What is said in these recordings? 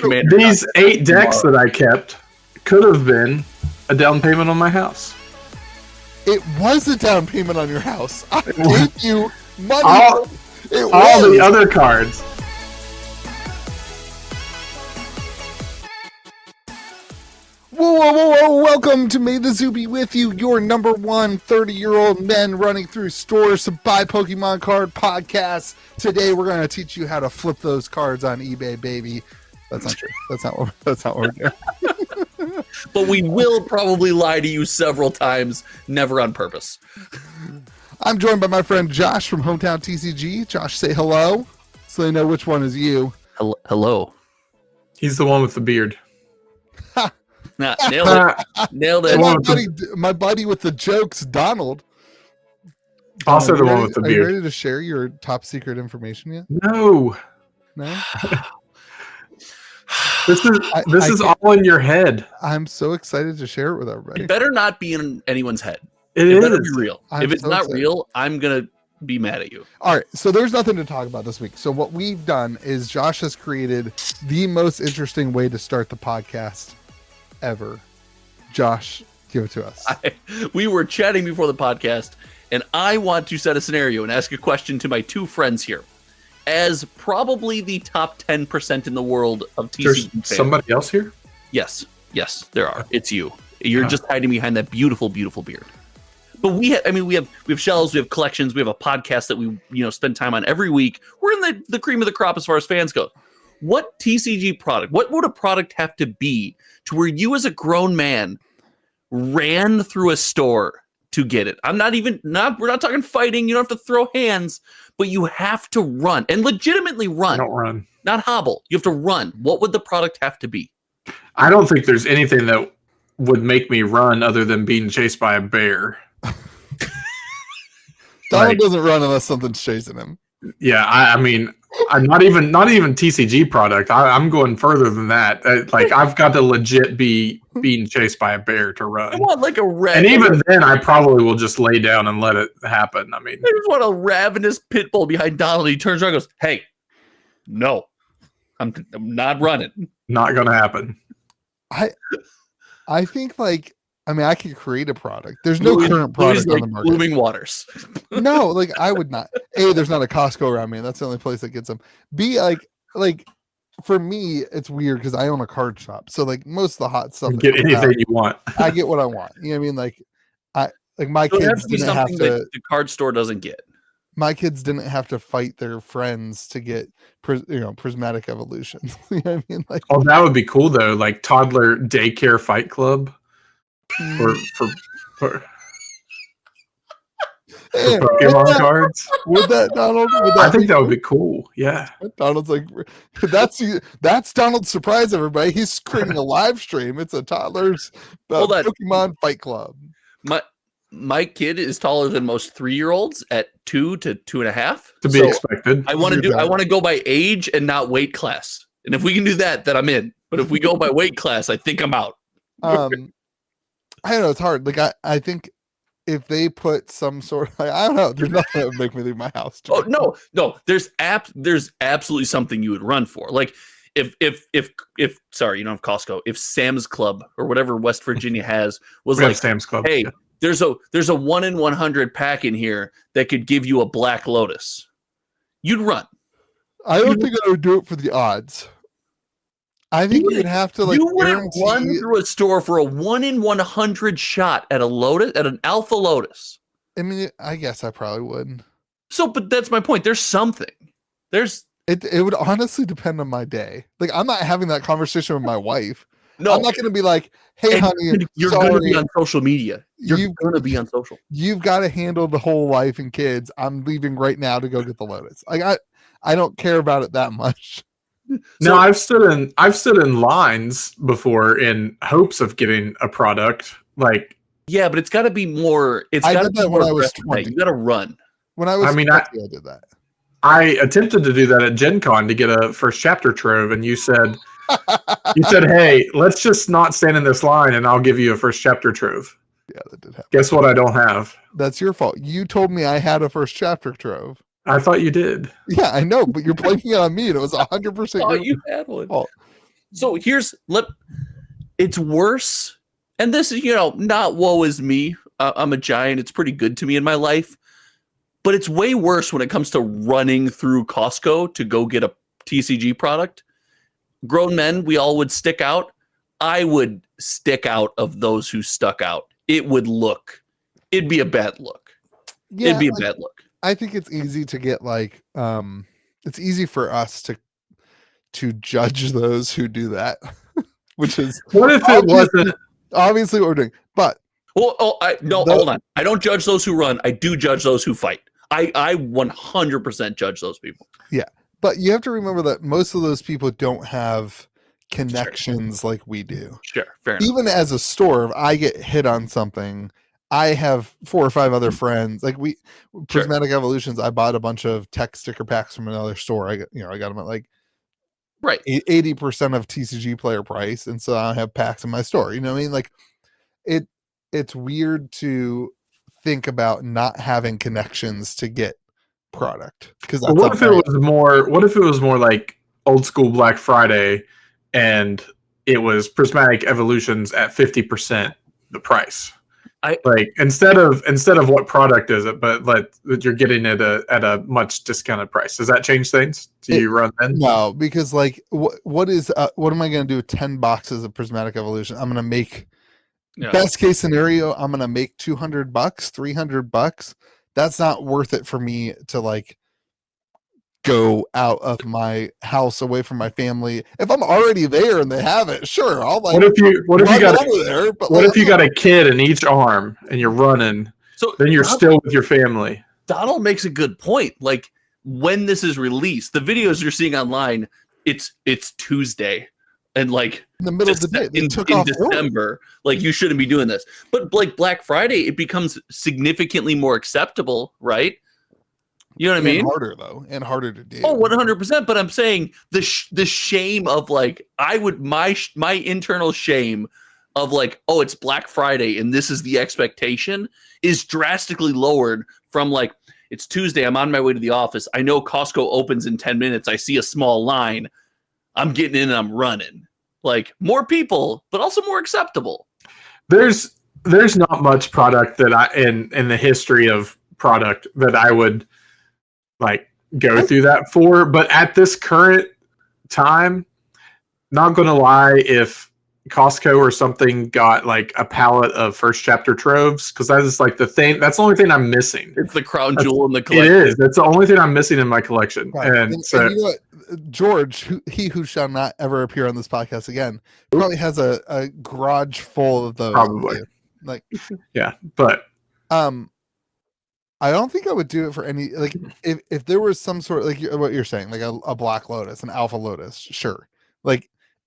Commander. These 8 decks that I kept could have been a down payment on my house. It was a down payment on your house. I gave you money. All the other cards. Whoa. Welcome to May the Zoo Be With You, your number one 30-year-old men running through stores to buy Pokemon card podcast. Today, we're going to teach you how to flip those cards on eBay, baby. That's not true. That's not what we're doing. But we will probably lie to you several times, never on purpose. I'm joined by my friend Josh from Hometown TCG. Josh, say hello so they know which one is you. Hello. He's the one with the beard. Nah, nailed it. My buddy with the jokes, Donald. Also the one with the beard. Are you ready to share your top secret information yet? No. This is all in your head. I'm so excited to share it with everybody. It better not be in anyone's head. It better be real. If it's so not excited. real, I'm going to be mad at you. All right, so there's nothing to talk about this week. So what we've done is Josh has created the most interesting way to start the podcast ever. Josh, give it to us. We were chatting before the podcast, and I want to set a scenario and ask a question to my two friends here. As probably the top 10% in the world of TCG There's fans. somebody else here? Yes, there are. It's you. You're just hiding behind that beautiful, beautiful beard. But we have shelves, we have collections, we have a podcast that we spend time on every week. We're in the cream of the crop as far as fans go. What TCG product? What would a product have to be to where you as a grown man ran through a store to get it? We're not talking fighting. You don't have to throw hands, but you have to run and legitimately run. Don't run. Not hobble. You have to run. What would the product have to be? I don't think there's anything that would make me run other than being chased by a bear. Donald doesn't run unless something's chasing him. Yeah, I mean, I'm not even TCG product. I'm going further than that. I've got to legit be being chased by a bear to run. I want like a red. And even then, I probably will just lay down and let it happen. I mean, I just want a ravenous pit bull behind Donald. He turns around and goes, "Hey, no, I'm not running. Not gonna happen." I think I could create a product. There's no current product on the market. Blooming Waters. No, I would not. A, there's not a Costco around me. That's the only place that gets them. B, for me, it's weird because I own a card shop. So most of the hot stuff. Get anything you want. I get what I want. You know what I mean? My So it has kids to be didn't have something to. that the card store doesn't get. My kids didn't have to fight their friends to get prismatic evolutions. You know what I mean? Oh, that would be cool though. Like toddler daycare fight club. For Pokemon cards. Would that, Donald? I think that would be cool. Yeah. Donald's like, that's Donald's surprise, everybody. He's creating a live stream. It's a toddler's Pokemon fight club. My kid is taller than most 3-year-olds at 2 to 2.5. To be expected. I want to go by age and not weight class. And if we can do that, then I'm in. But if we go by weight class, I think I'm out. I don't know. It's hard. I think if they put some sort of, I don't know. There's nothing that would make me leave my house. Oh no. There's absolutely something you would run for. Like if sorry, you don't have Costco. If Sam's Club or whatever West Virginia has was like Sam's Club. Hey, there's a 1 in 100 pack in here that could give you a Black Lotus. You'd run. I don't think I would do it for the odds. I think you'd have to you wouldn't run through a store for a 1 in 100 shot at an Alpha Lotus. I mean, I guess I probably would. So, but that's my point. There's something. It would honestly depend on my day. I'm not having that conversation with my wife. No, I'm not going to be like, "Hey, honey, you're going to be on social media. You're going to be on social. You've got to handle the whole wife and kids. I'm leaving right now to go get the Lotus." I don't care about it that much. No, I've stood in lines before in hopes of getting a product. Yeah, but it's got to be more. I did that when I was 20. You got to run. When I was 20, I did that. I attempted to do that at Gen Con to get a first chapter trove, and you said, "Hey, let's just not stand in this line, and I'll give you a first chapter trove." Yeah, that did happen. Guess what? I don't have. That's your fault. You told me I had a first chapter trove. I thought you did. Yeah, I know, but you're blaming it on me, and it was 100%. Oh, you had one. Fault. So it's worse. And this is, not woe is me. I'm a giant. It's pretty good to me in my life. But it's way worse when it comes to running through Costco to go get a TCG product. Grown men, we all would stick out. I would stick out of those who stuck out. It'd be a bad look. Yeah, it'd be a bad look. I think it's easy to get it's easy for us to judge those who do that, which is what if it wasn't obviously what we're doing. But hold on. I don't judge those who run. I do judge those who fight. I 100% judge those people. Yeah, but you have to remember that most of those people don't have connections like we do. Sure, fair enough. Even as a store, if I get hit on something, I have 4 or 5 other friends. Like Prismatic Evolutions, I bought a bunch of tech sticker packs from another store. I got them at like 80% of TCG player price, and so I have packs in my store. You know what I mean? Like it's weird to think about not having connections to get product, because what if it was more like old school Black Friday and it was Prismatic Evolutions at 50% the price? Instead of what product is it, but that you're getting it at a much discounted price. Does that change things? Do you run then? No, because what am I going to do with 10 boxes of Prismatic Evolution? I'm going to make best case scenario. I'm going to make $200, $300. That's not worth it for me to go out of my house away from my family. If I'm already there and they have it, sure, I'll what if you got a kid in each arm and you're running, so then you're still with your family. Donald makes a good point. Like, when this is released, the videos you're seeing online, it's Tuesday and in the middle of the day in December. Like, you shouldn't be doing this. But like Black Friday, it becomes significantly more acceptable, right? You know what I mean? Harder though, and harder to do. Oh, 100%. But I'm saying the shame of my internal shame of it's Black Friday and this is the expectation is drastically lowered from it's Tuesday. I'm on my way to the office. I know Costco opens in 10 minutes. I see a small line. I'm getting in and I'm running. More people, but also more acceptable. There's not much product that in the history of product that I would go through that for, but at this current time, not gonna lie, if Costco or something got a pallet of first chapter troves, because that is that's the only thing I'm missing. It's the crown jewel in the collection. It is. That's the only thing I'm missing in my collection. Right. And you know what? George, who shall not ever appear on this podcast again, probably has a garage full of those. Probably. Yeah, but I don't think I would do it for any if there was some sort of what you're saying, a Black Lotus, an Alpha Lotus, sure.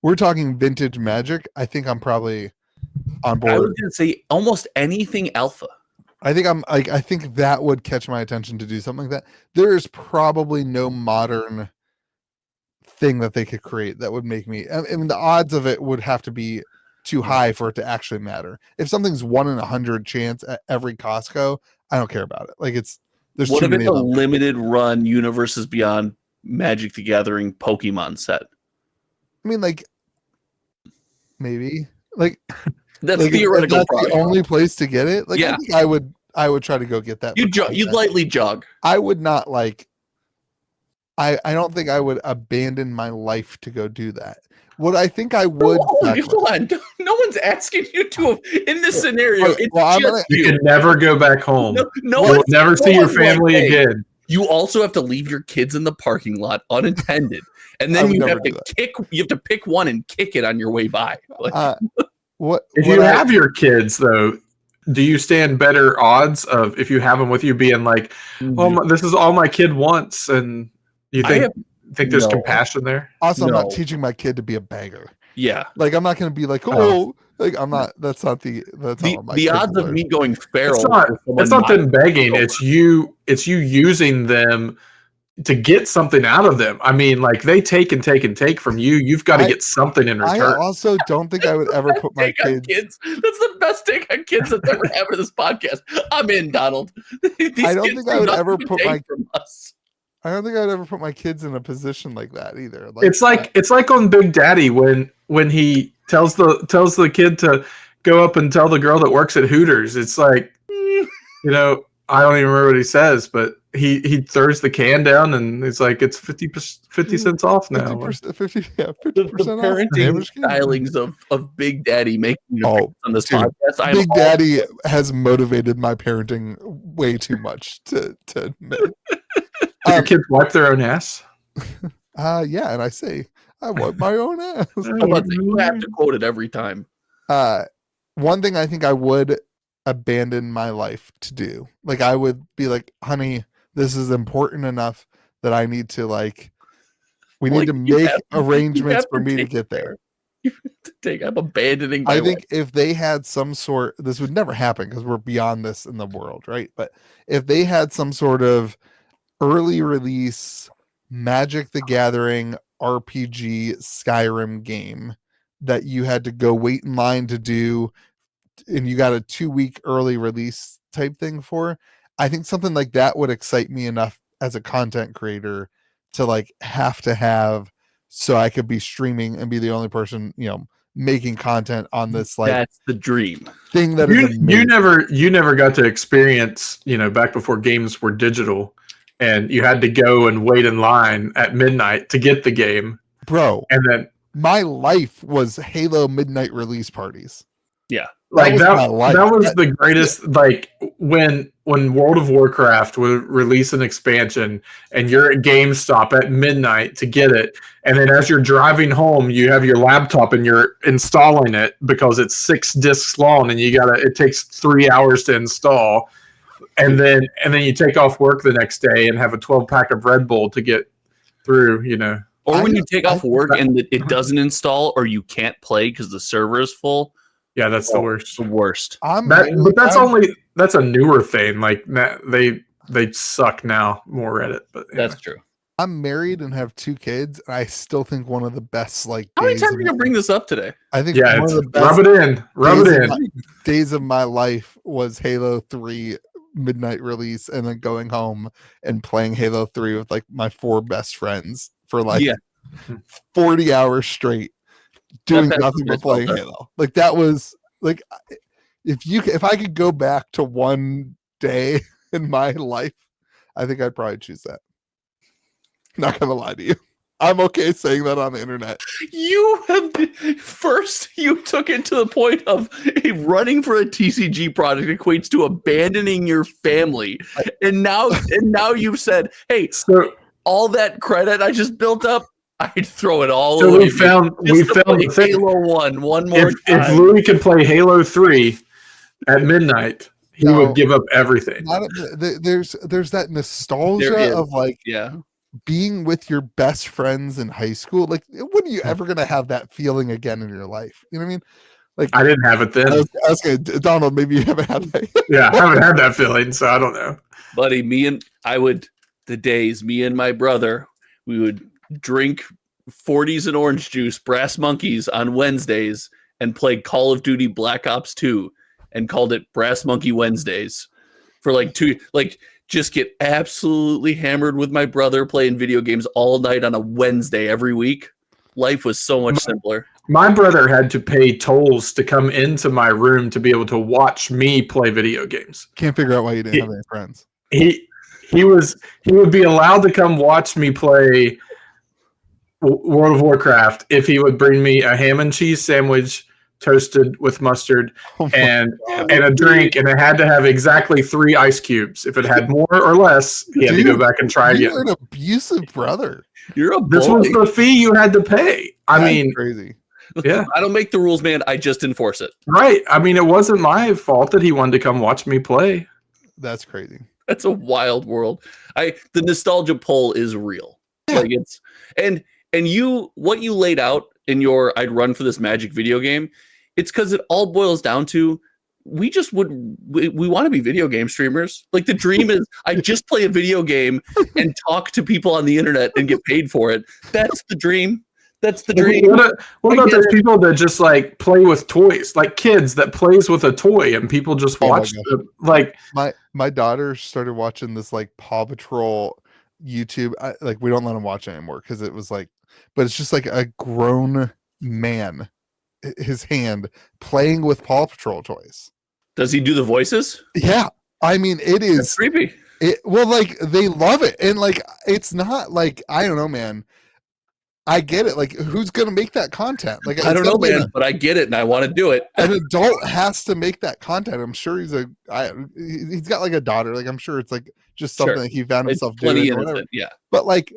We're talking vintage Magic. I think I'm probably on board. I was gonna say almost anything Alpha. I think that would catch my attention to do something like that. There is probably no modern thing that they could create that would make me. I mean, the odds of it would have to be too high for it to actually matter. If something's 1 in 100 chance at every Costco, I don't care about it. There's what too if many it's a limited run Universes Beyond Magic the Gathering Pokemon set? I mean, maybe that's theoretical. That's the only place to get it. Yeah. I think I would try to go get that. You'd lightly jog. I would not I don't think I would abandon my life to go do that. What I think I would. Hold on. No one's asking you to in this scenario. You can never go back home. You'll never see your family again. You also have to leave your kids in the parking lot unattended, and then you have to pick one and kick it on your way by. If you have your kids though, do you stand better odds of if you have them with you being this is all my kid wants, and you think there's compassion there? Also, I'm not teaching my kid to be a beggar. Yeah, I'm not going to be I'm not. That's not the odds of me going feral. It's not them begging. It's you using them to get something out of them. I mean, they take and take and take from you. You've got to get something in return. I also don't think I would ever put my kids. That's the best take on kids that's ever happened in this podcast. I'm in, Donald. I don't think I would ever put my. I don't think I'd ever put my kids in a position like that either. Like, it's like on Big Daddy when he tells the kid to go up and tell the girl that works at Hooters. It's like, I don't even remember what he says, but he throws the can down and it's like it's 50 cents off now. 50% The parenting stylings of Big Daddy making on this podcast. Big Daddy has motivated my parenting way too much to admit. Do your kids wipe their own ass? Yeah, and I say I wipe my own ass. You have to quote it every time. One thing I think I would abandon my life to do, like I would be like, honey, this is important enough that I need to we need to make arrangements for me to get there. I'm abandoning my I think life. if they had some sort, this would never happen because we're beyond this in the world, right? But if they had some sort of early release Magic the Gathering RPG Skyrim game that you had to go wait in line to do, and you got a 2-week early release type thing for, I think something like that would excite me enough as a content creator to have so I could be streaming and be the only person, making content on this that's the dream thing that you never got to experience, back before games were digital and you had to go and wait in line at midnight to get the game. Bro, and then my life was Halo midnight release parties. Yeah. That was the greatest. Like when World of Warcraft would release an expansion and you're at GameStop at midnight to get it, and then as you're driving home, you have your laptop and you're installing it because it's 6 discs long, and it takes 3 hours to install, and then you take off work the next day and have a 12-pack of Red Bull to get through. Or when you take off work and it doesn't install, or you can't play because the server is full. Yeah, that's the worst. The worst. That's a newer thing. Like they suck now, more Reddit. But that's true. I'm married and have 2 kids, and I still think one of the best How many times are you gonna bring this up today? I think one of the best rub it in. Days of my life was Halo 3 midnight release, and then going home and playing Halo 3 with my 4 best friends for 40 hours straight. Doing nothing but playing Halo. That was if I could go back to one day in my life, I think I'd probably choose that. Not gonna lie to you. I'm okay saying that on the internet. You took it to the point of running for a TCG product equates to abandoning your family. And now you've said, hey, so all that credit I just built up, I'd throw it all away. So we found the thing. Halo 1 more time. If Louis could play Halo 3 at midnight, he would give up everything. There's that nostalgia of being with your best friends in high school. When are you ever gonna have that feeling again in your life? You know what I mean? I didn't have it then. I was gonna, Donald, maybe you haven't had that. Yeah, I haven't had that feeling, so I don't know. Buddy, me and my brother, we would drink 40s and orange juice, Brass Monkeys on Wednesdays, and play Call of Duty Black Ops 2 and called it Brass Monkey Wednesdays for 2, just get absolutely hammered with my brother playing video games all night on a Wednesday every week. Life was so much simpler. My brother had to pay tolls to come into my room to be able to watch me play video games. Can't figure out why you didn't have any friends. He would be allowed to come watch me play World of Warcraft if he would bring me a ham and cheese sandwich toasted with mustard and a drink, and it had to have exactly 3 ice cubes. If it had more or less, he had to go back and try again. You're an abusive brother. You're a bully. This was the fee you had to pay. That's crazy. Yeah. I don't make the rules, man. I just enforce it. Right. I mean, it wasn't my fault that he wanted to come watch me play. That's crazy. That's a wild world. The nostalgia pull is real. Yeah. What you laid out in your I'd run for this Magic video game, it's because it all boils down to we want to be video game streamers. The dream is I just play a video game and talk to people on the internet and get paid for it. That's the dream. That's the dream. What about those people that just play with toys, like kids that plays with a toy and people just watch them? My daughter started watching this Paw Patrol YouTube. Like we don't let him watch it anymore because it was like, but it's just like a grown man, his hand playing with Paw Patrol toys. Does he do the voices? Yeah, I mean it is That's creepy. Well, like they love it, and like it's not like I don't know, man. I get it. Like, who's gonna make that content? Like, I don't know, man, but I get it, and I want to do it. An adult has to make that content. I'm sure he's got like a daughter. Like, I'm sure it's like just something that he found himself doing. Or whatever. Yeah. But like,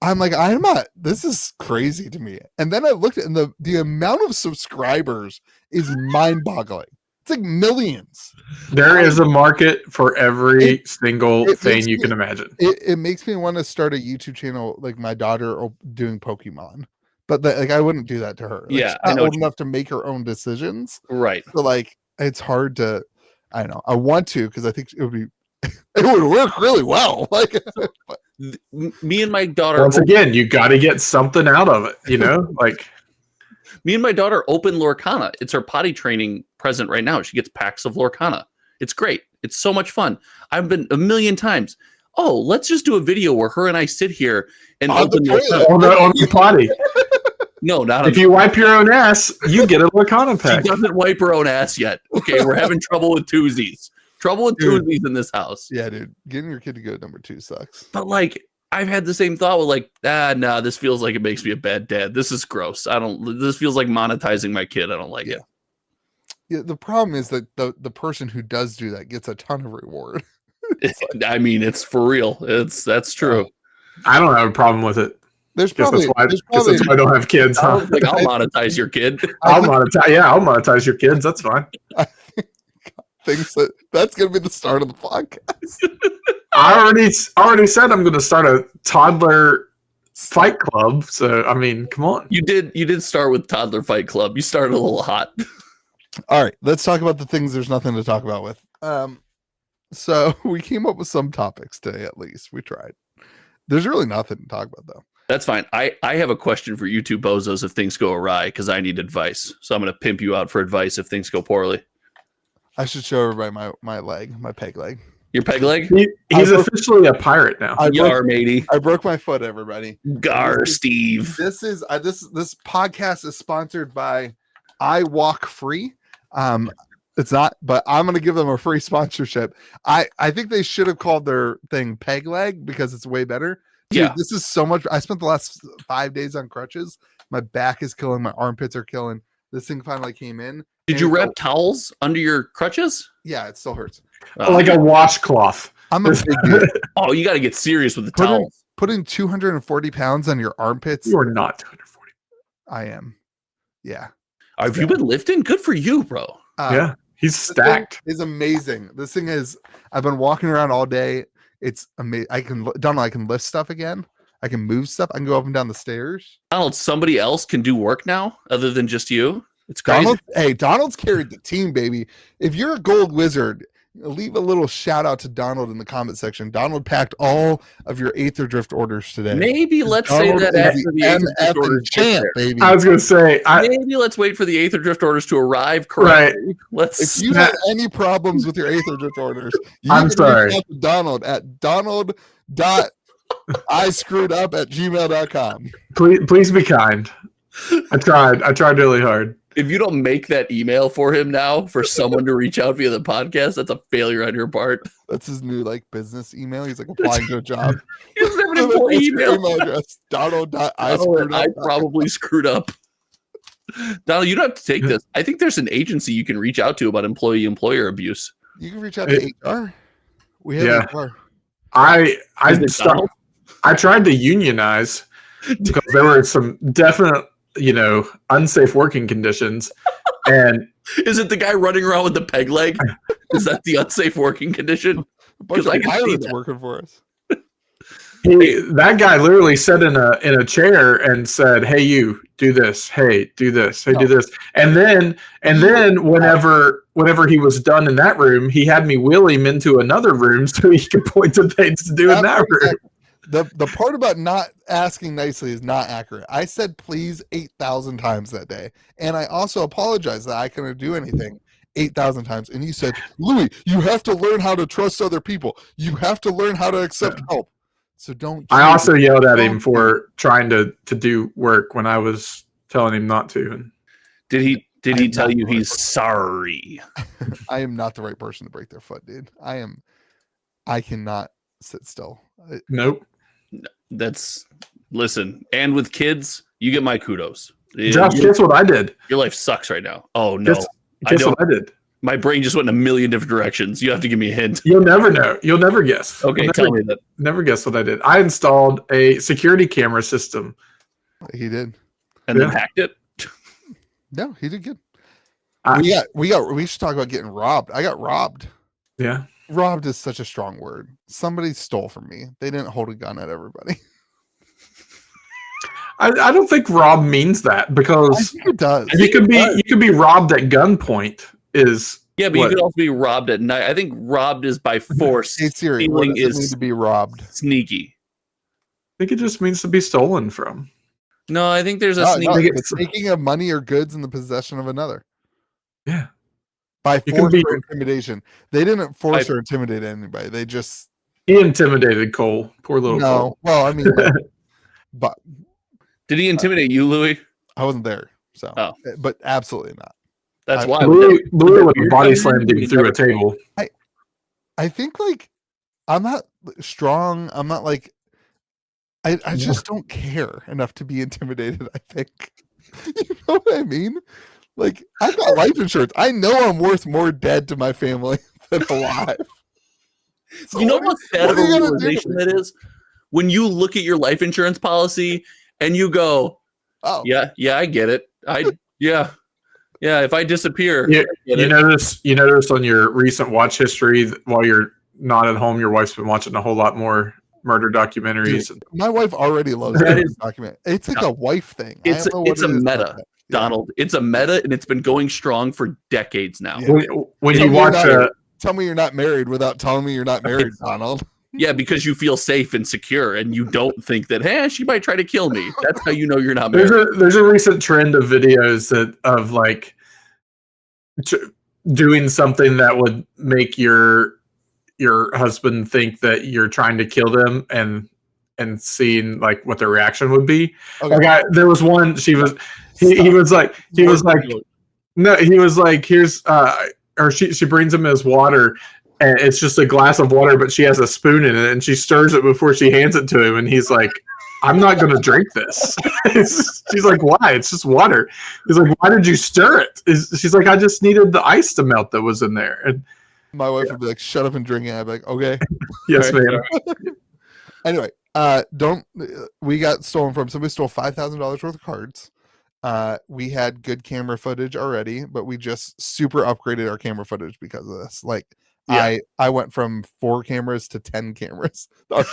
I'm not. This is crazy to me. And then I looked at and the amount of subscribers is mind-boggling. It's like millions. There is a market for every single thing you can imagine. It makes me want to start a YouTube channel like my daughter doing Pokemon, but like I wouldn't do that to her. Like, yeah, she's not old enough to make her own decisions. Right. So like it's hard to. I don't know. I want to because I think it would work really well. Like me and my daughter. Once again, you got to get something out of it. You know, like. Me and my daughter open Lorcana. It's her potty training present right now. She gets packs of Lorcana. It's great. It's so much fun. I've been a million times. Oh, let's just do a video where her and I sit here and open Lorcana. On the potty. No, not if you wipe your own ass, you get a Lorcana pack. She doesn't wipe her own ass yet. Okay, we're having trouble with twosies. Trouble with twosies in this house. Yeah, dude. Getting your kid to go number 2 sucks. But like, I've had the same thought with like, nah, this feels like it makes me a bad dad. This is gross. This feels like monetizing my kid. I don't like it. Yeah, the problem is that the person who does do that gets a ton of reward. I mean, it's for real. That's true. I don't have a problem with it. That's why I don't have kids. I don't think I'll monetize your kid. I'll monetize your kids. That's fine. I think that's going to be the start of the podcast. I already said I'm going to start a toddler fight club. So I mean, come on. You did start with toddler fight club. You started a little hot. All right, let's talk about the things there's nothing to talk about with. So we came up with some topics today. At least we tried. There's really nothing to talk about though. That's fine. I have a question for you two bozos if things go awry because I need advice. So I'm going to pimp you out for advice if things go poorly. I should show everybody my peg leg. Your peg leg? He's officially a pirate now. Yar, matey. I broke my foot, everybody. Gar, Steve. This podcast is sponsored by I Walk Free. It's not, but I'm going to give them a free sponsorship. I think they should have called their thing peg leg because it's way better. Dude, yeah. This is so much. I spent the last 5 days on crutches. My back is killing. My armpits are killing. This thing finally came in. Did you wrap towels under your crutches? Yeah, it still hurts. Like a washcloth. I'm a big dude. Oh, you got to get serious with the towels. Putting 240 pounds on your armpits. You are not 240. I am. Yeah. Have you been lifting? Good for you, bro. Yeah. He's stacked. It's amazing. This thing is, I've been walking around all day. It's amazing. I can lift stuff again. I can move stuff. I can go up and down the stairs. Donald, somebody else can do work now other than just you. It's crazy. Donald's carried the team, baby. If you're a gold wizard, leave a little shout out to Donald in the comment section. Donald packed all of your Aether Drift orders today. Maybe let's say that after the Aether Drift orders champ, baby. I was going to say, maybe let's wait for the Aether Drift orders to arrive correctly. Right. If you have any problems with your Aether Drift orders, you I'm sorry. Reach out to Donald at donald.iscrewedup@gmail.com. Please be kind. I tried really hard. If you don't make that email for him now for someone to reach out via the podcast, that's a failure on your part. That's his new business email. He's applying to a job. He doesn't have an employee email address. I probably screwed up. Donald, you don't have to take this. I think there's an agency you can reach out to about employer abuse. You can reach out to HR. We have HR. I tried to unionize because there were some definite unsafe working conditions. And is it the guy running around with the peg leg? Is that the unsafe working condition? Because I can see that working for us. That guy literally sat in a chair and said, "Hey, you do this. Hey, do this. Hey, do this." And then whenever he was done in that room, he had me wheel him into another room so he could point to things to do in that room. The part about not asking nicely is not accurate. I said please 8,000 times that day. And I also apologized that I couldn't do anything 8,000 times. And you said, Louis, you have to learn how to trust other people. You have to learn how to accept help. So don't. I also yelled at him Don't for trying to do work when I was telling him not to. And Did he I'm tell not you the right he's person. sorry? I am not the right person to break their foot, dude. I cannot sit still. nope. Listen, and with kids, you get my kudos. Josh, guess what I did? Your life sucks right now. Oh no. Guess what I did? My brain just went in a million different directions. You have to give me a hint. You'll never know. You'll never guess. Okay, tell me that. Never guess what I did. I installed a security camera system. He did. And then hacked it. No, he did good. I- We should talk about getting robbed. I got robbed. Yeah. Robbed is such a strong word. Somebody stole from me. They didn't hold a gun at everybody. I don't think rob means that I because think it does. you could be robbed at gunpoint is Yeah, but you could also be robbed at night. I think robbed is by force. Hey Siri, what Stealing does it mean is to be robbed? sneaky. I think it just means to be stolen from. No, I think there's a No, sneaky. it's taking of money or goods in the possession of another Yeah. by You can force be- or intimidation. They didn't force or intimidate anybody. They just He intimidated Cole. Poor little no. Cole. Well, I mean, but Did he intimidate you, Louis? I wasn't there, so. Oh. But absolutely not. That's I- why. Blue would have You're body done? slammed him You through a never- table. I think like I'm not strong. I'm not like I just don't care enough to be intimidated. I think you know what I mean. Like I've got life insurance. I know I'm worth more dead to my family than alive. So You know what what's sad of what a are you gonna do? realization that is? When you look at your life insurance policy and you go, Oh, yeah, I get it. Yeah, if I disappear, Yeah, I get you it. notice on your recent watch history that while you're not at home, your wife's been watching a whole lot more murder documentaries. my wife already loves That that is- document. It's like a wife thing. I It's don't know what a it is about meta, that. Yeah. Donald. It's a meta, and it's been going strong for decades now. Yeah. When Tell you me watch you're not- Tell me you're not married without telling me you're not married, Donald. Yeah, because you feel safe and secure, and you don't think that, hey, she might try to kill me. That's how you know you're not married. there's a recent trend of videos of like doing something that would make your husband think that you're trying to kill them and seeing like what their reaction would be. Okay. Like there was one, he was like no, he was like, here's or she brings him his water and it's just a glass of water, but she has a spoon in it and she stirs it before she hands it to him. And he's like, I'm not going to drink this. She's like, why? It's just water. He's like, why did you stir it? She's like, I just needed the ice to melt that was in there. And My wife would be like, shut up and drink it. I'd be like, okay. yes, Right. ma'am. Anyway, we got stolen from somebody stole $5,000 worth of cards. We had good camera footage already, but we just super upgraded our camera footage because of this. Like Yeah. I went from 4 cameras to 10 cameras. Our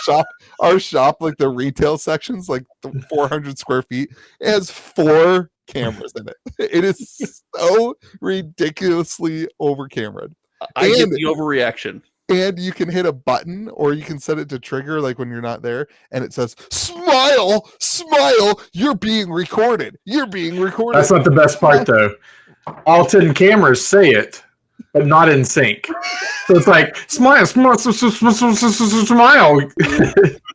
shop, like the retail sections, like 400 square feet, it has 4 cameras in it. It is so ridiculously over cameraed. I get And- the overreaction. And you can hit a button or you can set it to trigger like when you're not there and it says, smile, you're being recorded. You're being recorded. That's not the best part though. All 10 cameras say it, but not in sync. So it's like smile.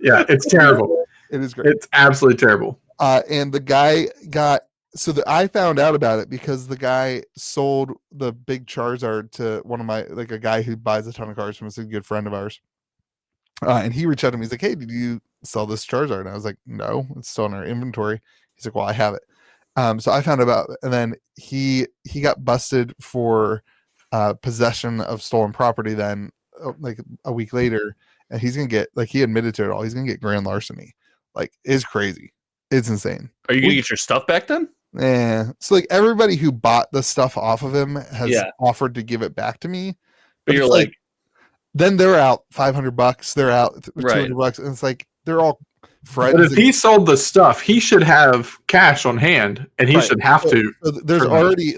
Yeah, it's terrible. It is great. It's absolutely terrible. And the guy got I found out about it because the guy sold the big Charizard to one of my a guy who buys a ton of cards from us, a good friend of ours. And he reached out to me. He's like, "Hey, did you sell this Charizard?" And I was like, "No, it's still in our inventory." He's like, "Well, I have it." So I found out, and then he got busted for possession of stolen property. Then, like a week later, and he's gonna get he admitted to it all. He's gonna get grand larceny. Like, it's crazy. It's insane. Are you going to get your stuff back then? Yeah. So everybody who bought the stuff off of him has offered to give it back to me. But you're it's like, then they're out $500. They're out $200, and it's like they're all friends. But if he sold the stuff, he should have cash on hand, and he Right. should have to. So there's for the- already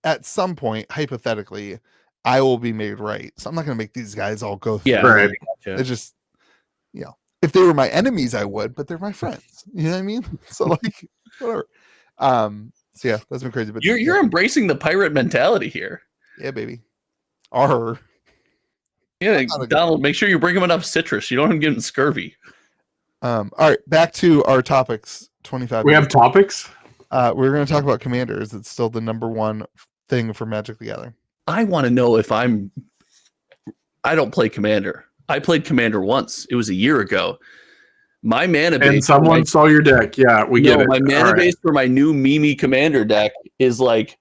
at some point, hypothetically, I will be made right. So I'm not going to make these guys all go through. yeah, Right. gotcha. It's just, if they were my enemies, I would, but they're my friends. You know what I mean? So whatever. So yeah, that's been crazy. But You're embracing the pirate mentality here. yeah, baby. Or Yeah, not a- Donald, make sure you bring him enough citrus. You don't want him getting scurvy. All right, back to our topics. 25. We have topics. We're going to talk about Commanders. It's still the number one thing for Magic the Gathering. I want to know if I don't play Commander. I played Commander once. It was a year ago. My mana base. And someone saw your deck. Yeah, we get it. My mana base for my new Mimi Commander deck is like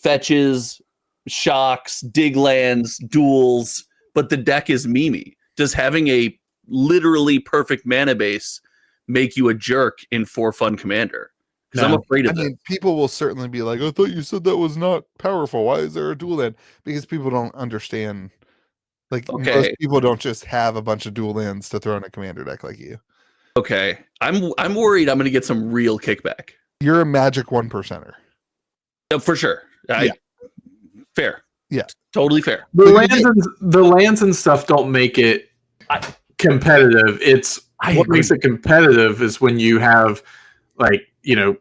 fetches, shocks, dig lands, duels, but the deck is Mimi. Does having a literally perfect mana base make you a jerk in for fun Commander? Because I'm afraid of it. People will certainly be like, I thought you said that was not powerful. Why is there a dual land? Because people don't understand. Like, most people don't just have a bunch of dual lands to throw in a Commander deck like you. Okay. I'm worried I'm going to get some real kickback. You're a Magic 1%er. For sure. Fair. Yeah. Totally fair. The lands and stuff don't make it competitive. What makes it competitive is when you have, like, you know,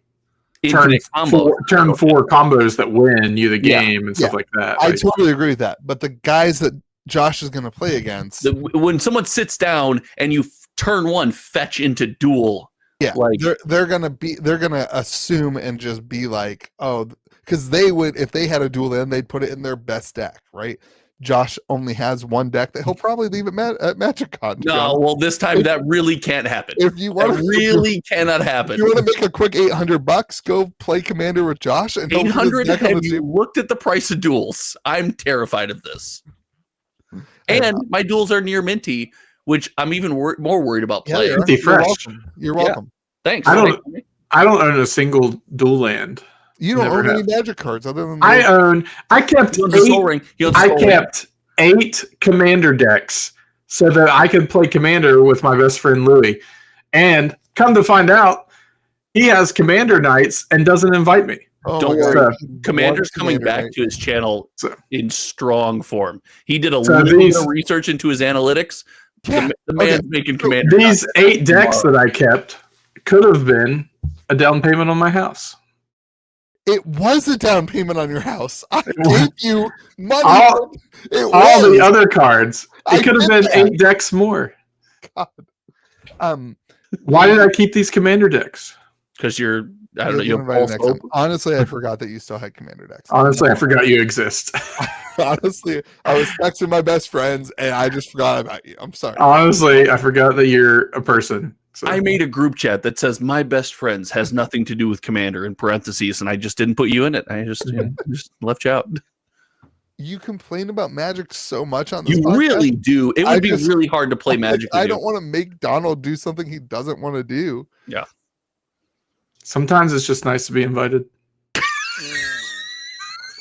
turn 4 combos that win you the game and stuff like that. I totally agree with that. But the guys that Josh is going to play against, when someone sits down and you turn 1 fetch into duel, like they're gonna assume and just be like, oh, because they would, if they had a duel land, they'd put it in their best deck, right? Josh only has one deck that he'll probably leave at MagicCon. No, well, this time that really can't happen. If you want, cannot happen. If you want to make a quick $800, go play Commander with Josh. And 800. Have you looked at the price of duels? I'm terrified of this. And my duels are near minty, which I'm even more worried about playing. Minty fresh. You're welcome. Thanks. I don't own a single dual land. You don't own any Magic cards other than I kept 8 Commander decks so that I could play Commander with my best friend Louie. And come to find out, he has Commander nights and doesn't invite me. Don't worry. Commander's coming back to his channel in strong form. He did a little bit of research into his analytics. The man's making Commander. These 8 decks that I kept could have been a down payment on my house. It was a down payment on your house. I gave you money. All the other cards. It could have been 8 decks more. God. Why did I keep these Commander decks? Because you have honestly, I forgot that you still had Commander decks. Honestly, I forgot you exist. Honestly, I was texting my best friends and I just forgot about you. I'm sorry. Honestly, I forgot that you're a person. So. I made a group chat that says my best friends has nothing to do with Commander in parentheses, and I just didn't put you in it. I just left you out. You complain about Magic so much on this podcast. You really do. It would be really hard to play Magic. I don't want to make Donald do something he doesn't want to do. Yeah. Sometimes it's just nice to be invited.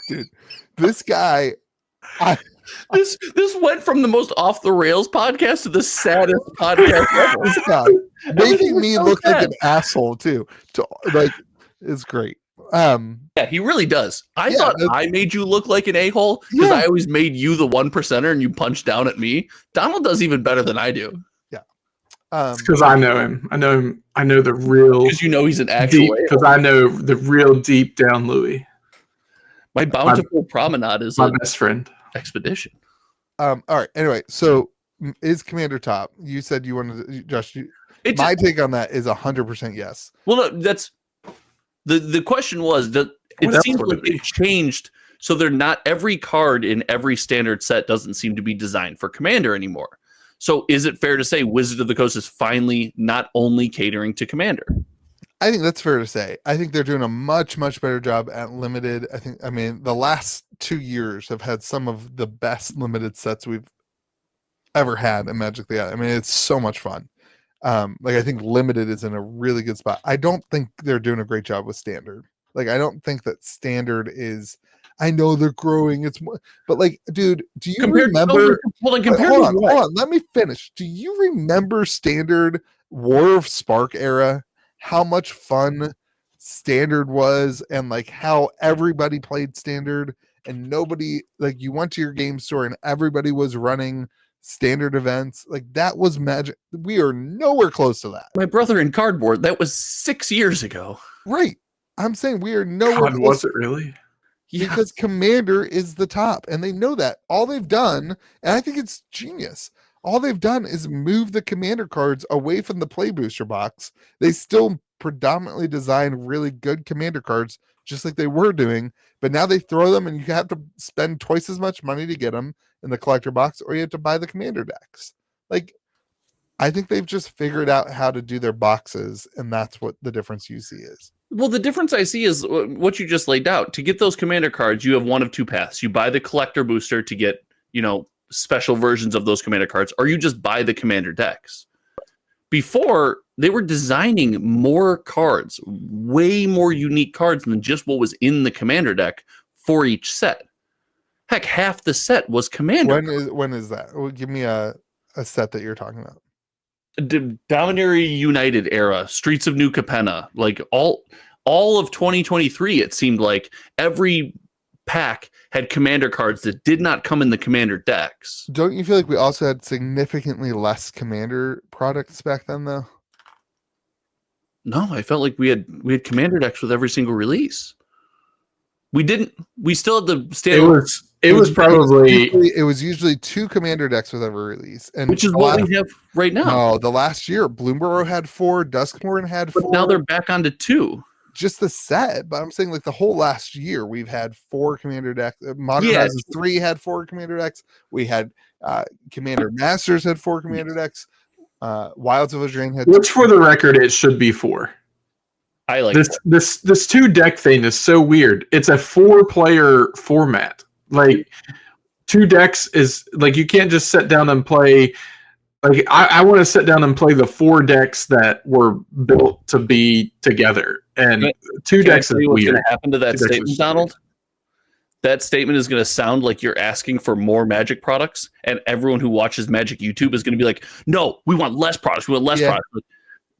Dude, this guy... This went from the most off the rails podcast to the saddest podcast ever. Making me look like an asshole too. It's great. Yeah, he really does. I thought I made you look like an a-hole because I always made you the 1%er and you punched down at me. Donald does even better than I do. Yeah. Because I know him. I know the real. Because you know he's an actual. Because I know the real deep down Louis. My bountiful promenade is my best friend. Expedition. All right. Anyway, so is Commander top? You said you wanted to, Josh. My take on that is 100% yes. Well, no, that's the question was that it seems like they've changed, so they're not every card in every standard set doesn't seem to be designed for Commander anymore. So is it fair to say Wizard of the Coast is finally not only catering to Commander? I think that's fair to say. I think they're doing a much, much better job at limited. I mean, the last 2 years have had some of the best limited sets we've ever had in Magic the Gathering. I mean, it's so much fun. I think limited is in a really good spot. I don't think they're doing a great job with standard. I don't think that standard is. I know they're growing. It's more, but dude, do you remember? Hold on. Let me finish. Do you remember standard War of Spark era? How much fun standard was and how everybody played standard and nobody you went to your game store and everybody was running standard events. That was Magic. We are nowhere close to that. My brother in cardboard, that was 6 years ago. Right. I'm saying we are nowhere close. Was it really? Because Commander is the top and they know that. All they've done, and I think it's genius, all they've done is move the commander cards away from the play booster box. They still predominantly design really good commander cards, just like they were doing, but now they throw them and you have to spend twice as much money to get them in the collector box, or you have to buy the commander decks. Like, I think they've just figured out how to do their boxes, and that's what the difference you see is. Well, the difference I see is what you just laid out. To get those commander cards, you have one of two paths. You buy the collector booster to get, special versions of those commander cards, or you just buy the commander decks. Before, they were designing more cards, way more unique cards than just what was in the commander deck for each set. Heck, half the set was commander. When is that? Well, give me a set that you're talking about. Dominaria United era, Streets of New Capenna, like all of 2023, it seemed like every pack had commander cards that did not come in the commander decks. Don't you feel like we also had significantly less commander products back then, though? No, I felt like we had commander decks with every single release. We didn't. We still had the standard. It was usually 2 commander decks with every release, and which is what we have right now. No, the last year, Bloomborough had 4, Duskmourn had 4. But now they're back onto 2. Just the set, but I'm saying like the whole last year, we've had 4 commander decks. Modern Horizons 3 had 4 commander decks. We had Commander Masters had 4 commander decks. Wilds of Eldraine had. Which, for the record, it should be 4. I like this 2 deck thing is so weird. It's a 4-player format. Like 2 decks is like you can't just sit down and play. Like I want to sit down and play the 4 decks that were built to be together, and 2 decks is weird. What's going to happen to that statement, Donald? That statement is going to sound like you're asking for more Magic products, and everyone who watches Magic YouTube is going to be like, "No, we want less products. We want less products."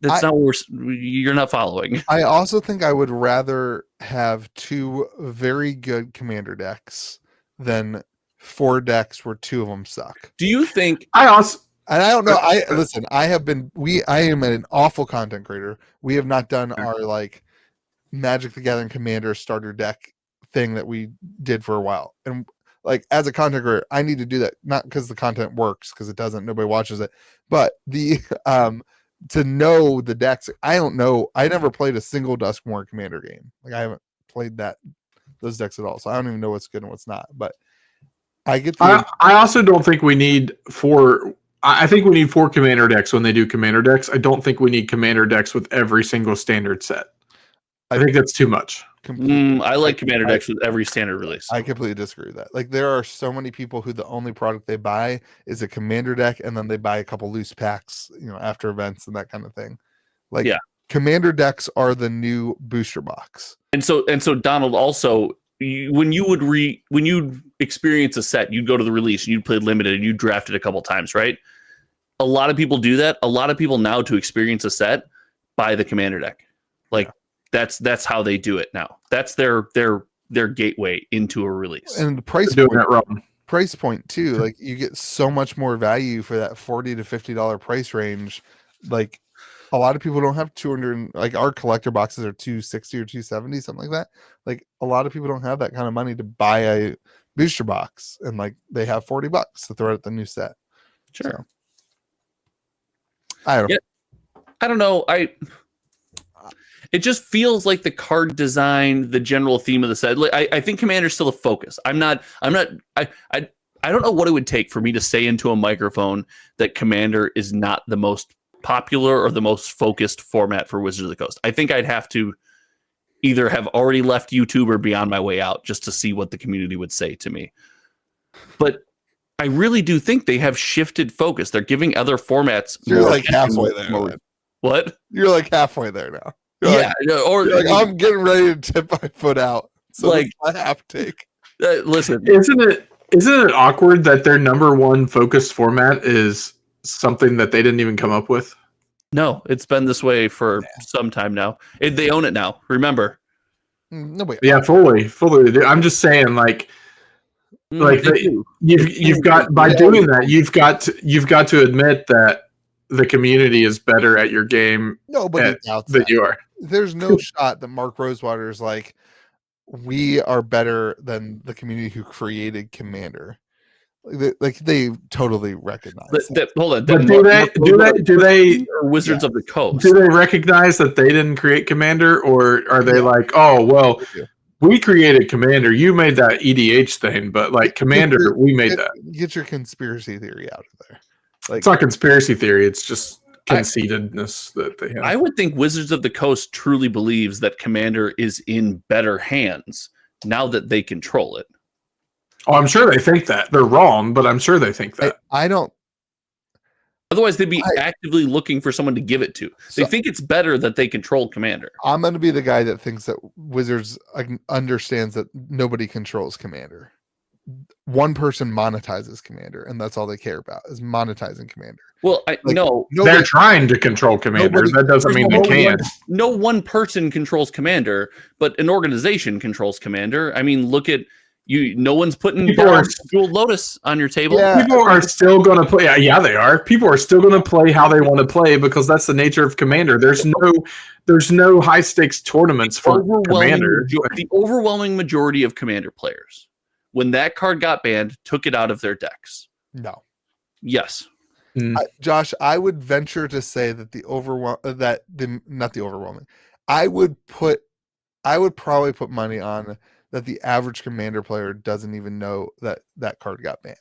That's not what you're not following. I also think I would rather have 2 very good commander decks than 4 decks where 2 of them suck. Do you think? And I don't know. I am an awful content creator. We have not done our like Magic the Gathering Commander starter deck thing that we did for a while. And like as a content creator, I need to do that, not because the content works, because it doesn't. Nobody watches it. But the to know the decks, I don't know. I never played a single Duskmourn Commander game. Like I haven't played those decks at all. So I don't even know what's good and what's not. But I get I also don't think we need 4. I think we need 4 commander decks when they do commander decks. I don't think we need commander decks with every single standard set. I think that's too much. I like commander decks with every standard release. I completely disagree with that. Like there are so many people who the only product they buy is a commander deck, and then they buy a couple loose packs, after events and that kind of thing. Like commander decks are the new booster box. And so Donald, also when you'd experience a set, you'd go to the release and you'd play limited and you draft it a couple times, right? A lot of people do that. A lot of people now, to experience a set, buy the commander deck. Like that's how they do it now. That's their gateway into a release. And the price point too. Like you get so much more value for that $40 to $50 price range. Like a lot of people don't have 200. Like our collector boxes are $260 or $270, something like that. Like a lot of people don't have that kind of money to buy a booster box, and like they have $40 to throw at the new set. Sure. So, I don't know. It just feels like the card design, the general theme of the set. Like, I think Commander's still a focus. I don't know what it would take for me to say into a microphone that Commander is not the most popular or the most focused format for Wizards of the Coast. I think I'd have to either have already left YouTube or be on my way out just to see what the community would say to me. But I really do think they have shifted focus. They're giving other formats. You're like halfway there. What? You're like halfway there now. Or I'm getting ready to tip my foot out. So like I have to take. Listen, isn't it awkward that their number one focused format is something that they didn't even come up with? No, it's been this way for some time now. They own it now. Remember? Nobody. Yeah, fully. I'm just saying, you've got by doing that, you've got to admit that the community is better at your game. Nobody doubts that you are. There's no shot that Mark Rosewater is like, we are better than the community who created Commander. They totally recognize Hold on. But do they or Wizards of the Coast? Do they recognize that they didn't create Commander, or are they like, oh well, we created Commander, you made that EDH thing, but like Commander, we made that. Get your conspiracy theory out of there. Like, it's not conspiracy theory; it's just conceitedness that they have. I would think Wizards of the Coast truly believes that Commander is in better hands now that they control it. Oh, I'm sure they think that. They're wrong, but I'm sure they think that. I don't. Otherwise, they'd be actively looking for someone to give it to. They think it's better that they control Commander. I'm going to be the guy that thinks that Wizards understands that nobody controls Commander. One person monetizes Commander, and that's all they care about is monetizing Commander. Well, they're trying to control Commander. That doesn't mean they can. No one person controls Commander, but an organization controls Commander. I mean, look at you. No one's putting Jeweled Lotus on your table. Yeah, people are still going to play. Yeah, they are. People are still going to play how they want to play because that's the nature of Commander. There's no high stakes tournaments for Commander. The overwhelming majority of Commander players, when that card got banned, took it out of their decks. No. Yes. Josh, I would venture to say that not the overwhelming. I would probably put money on that the average Commander player doesn't even know that card got banned.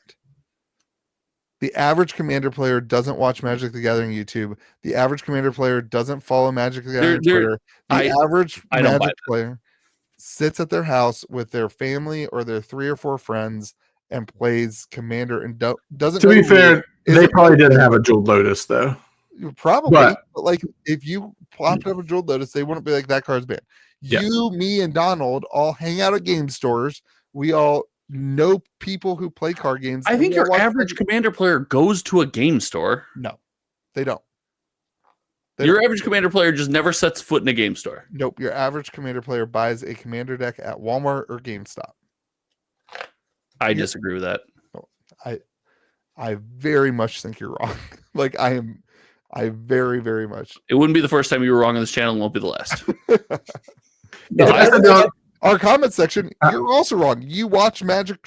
The average Commander player doesn't watch Magic the Gathering YouTube. The average Commander player doesn't follow Magic the Gathering Twitter. The average Magic player sits at their house with their family or their 3 or 4 friends and plays Commander and doesn't. To be fair, they probably didn't have a Jeweled Lotus though. Probably, but like if you plopped up a Jeweled Lotus, they wouldn't be like that card's banned. Yeah. You, me, and Donald all hang out at game stores. We all know people who play card games. I think your average Commander player goes to a game store. No, they don't. Your average Commander player just never sets foot in a game store. Nope. Your average Commander player buys a Commander deck at Walmart or GameStop. I disagree with that. I very much think you're wrong. I very, very much. It wouldn't be the first time you were wrong on this channel, and won't be the last. Our comment section, you're also wrong. You watch Magic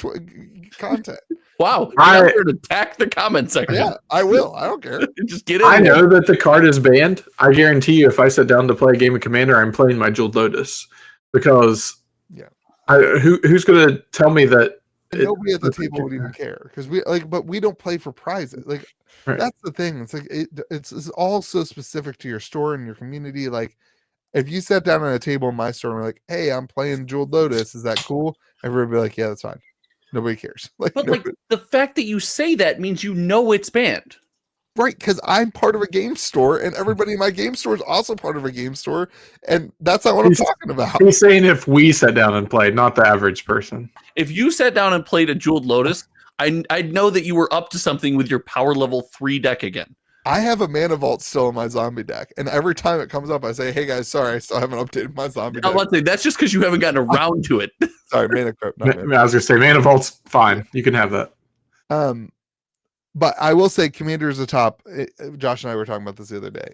content. Wow. I'm here to attack the comment section. Yeah, I will. I don't care. Just get in. I know that the card is banned. I guarantee you, if I sit down to play a game of Commander, I'm playing my Jeweled Lotus. Because who's going to tell me that? Nobody at the table would even care because but we don't play for prizes. Like that's the thing. It's like it's all so specific to your store and your community. Like if you sat down at a table in my store and were like, "Hey, I'm playing Jeweled Lotus. Is that cool?" Everybody would be like, "Yeah, that's fine." Nobody cares. But the fact that you say that means you know it's banned. Right, because I'm part of a game store, and everybody in my game store is also part of a game store, and that's not what I'm talking about. He's saying if we sat down and played, not the average person. If you sat down and played a Jeweled Lotus, I'd know that you were up to something with your power level 3 deck again. I have a Mana Vault still in my zombie deck, and every time it comes up, I say, "Hey guys, sorry, I still haven't updated my zombie deck." That's just because you haven't gotten around to it. Sorry, Mana Crypt. I was gonna say Mana Vault's fine. You can have that. But I will say Commander is the top. Josh and I were talking about this the other day.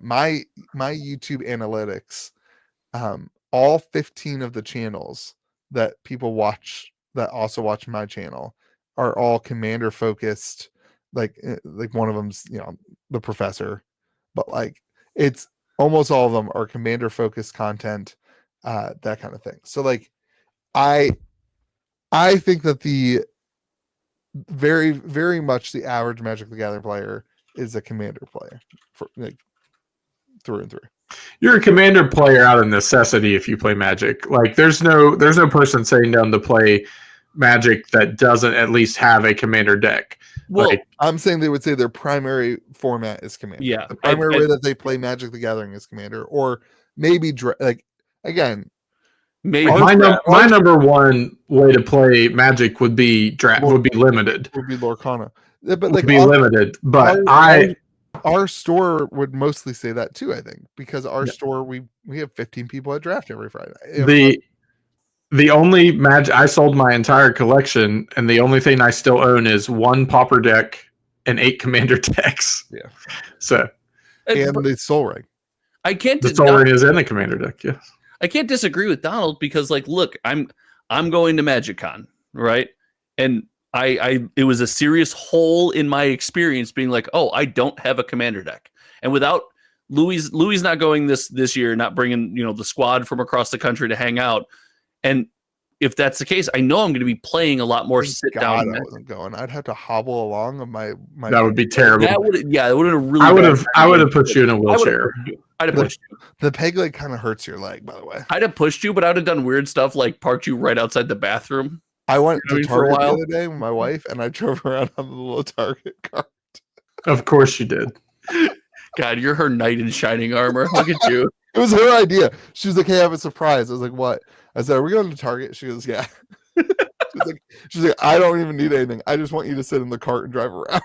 My YouTube analytics, all 15 of the channels that people watch that also watch my channel are all Commander focused. Like one of them's the professor, but like it's almost all of them are Commander focused content, that kind of thing. So like I think that the very, very much the average Magic the Gathering player is a Commander player through and through. You're a Commander player out of necessity if you play Magic. Like there's no person sitting down to play Magic that doesn't at least have a Commander deck. Well, I'm saying they would say their primary format is Commander. Yeah, the primary way that they play Magic the Gathering is Commander, or maybe again. Maybe my number one way to play Magic would be limited. Would be Lorcana, but limited. But our store would mostly say that too. I think because our store we have 15 people at draft every Friday. The only Magic I sold my entire collection, and the only thing I still own is 1 Pauper deck and 8 Commander decks. Yeah. So and the Soul Ring. The Soul Ring is in the Commander deck. Yes. I can't disagree with Donald because, look, I'm going to MagicCon, right? And it was a serious hole in my experience being like, oh, I don't have a commander deck. And without Louis not going this year, not bringing, the squad from across the country to hang out. And if that's the case, I know I'm going to be playing a lot more sit down. I wasn't going. I'd have to hobble along on my. That would be terrible. It would have really. I would have put you in a wheelchair. I'd have pushed you. The peg leg kind of hurts your leg, by the way. I'd have pushed you, but I would have done weird stuff like parked you right outside the bathroom. I went to Target the other day with my wife, and I drove around on the little Target cart. Of course you did. God, you're her knight in shining armor. Look at you. It was her idea. She was like, "Hey, I have a surprise." I was like, "What?" I said, "Are we going to Target?" She goes, "Yeah." She's like, "I don't even need anything. I just want you to sit in the cart and drive around."